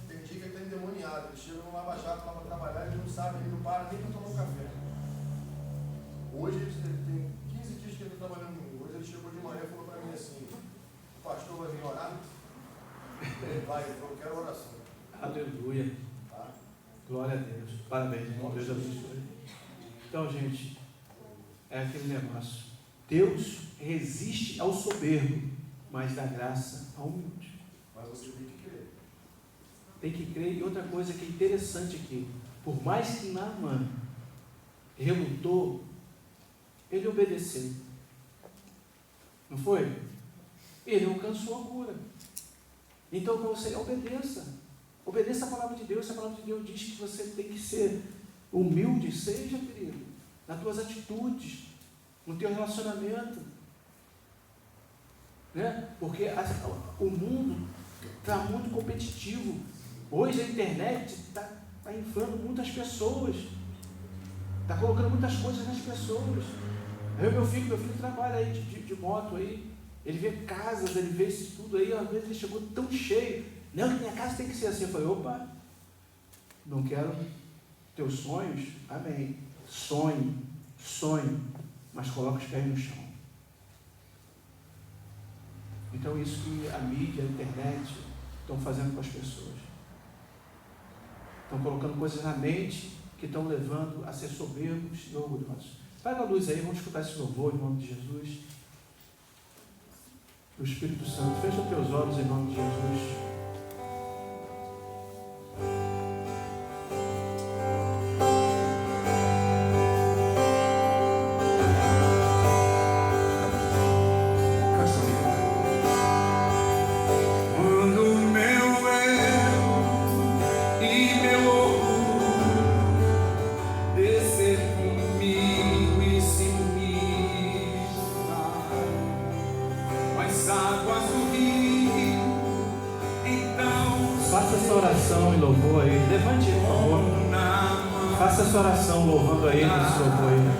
tem dia que ele está endemoniado. Ele chega no Lava Jato lá para trabalhar, ele não sabe, ele não para nem para tomar um café. Hoje ele tem 15 dias que ele está trabalhando comigo. Hoje ele chegou de manhã e falou para mim assim: o pastor vai vir orar? Ele vai, ele falou: eu quero oração. Aleluia. Tá? Glória a Deus. Parabéns, irmão. Deus abençoe. Então, gente, é aquele negócio. Deus resiste ao soberbo, mas dá graça ao humilde. Mas você tem que crer. Tem que crer. E outra coisa que é interessante aqui, por mais que Naamã relutou, ele obedeceu. Não foi? Ele alcançou a cura. Então, para você, obedeça. Obedeça a palavra de Deus. A palavra de Deus diz que você tem que ser humilde. Seja, querido, nas tuas atitudes, no teu relacionamento. Né? Porque o mundo está muito competitivo. Hoje a internet está inflando muitas pessoas. Está colocando muitas coisas nas pessoas. Aí meu filho trabalha aí de moto aí. Ele vê casas, ele vê isso tudo aí. Às vezes ele chegou tão cheio. Não, minha casa tem que ser assim. Eu falei: opa, não quero teus sonhos. Amém. Sonhe, mas coloque os pés no chão. Então isso que a mídia, a internet estão fazendo com as pessoas. Estão colocando coisas na mente que estão levando a ser soberbos e orgulhosos. Pega a luz aí, vamos escutar esse louvor em nome de Jesus. O Espírito Santo, fecha os teus olhos em nome de Jesus. Faça essa oração louvando a Ele nesse louvor aí.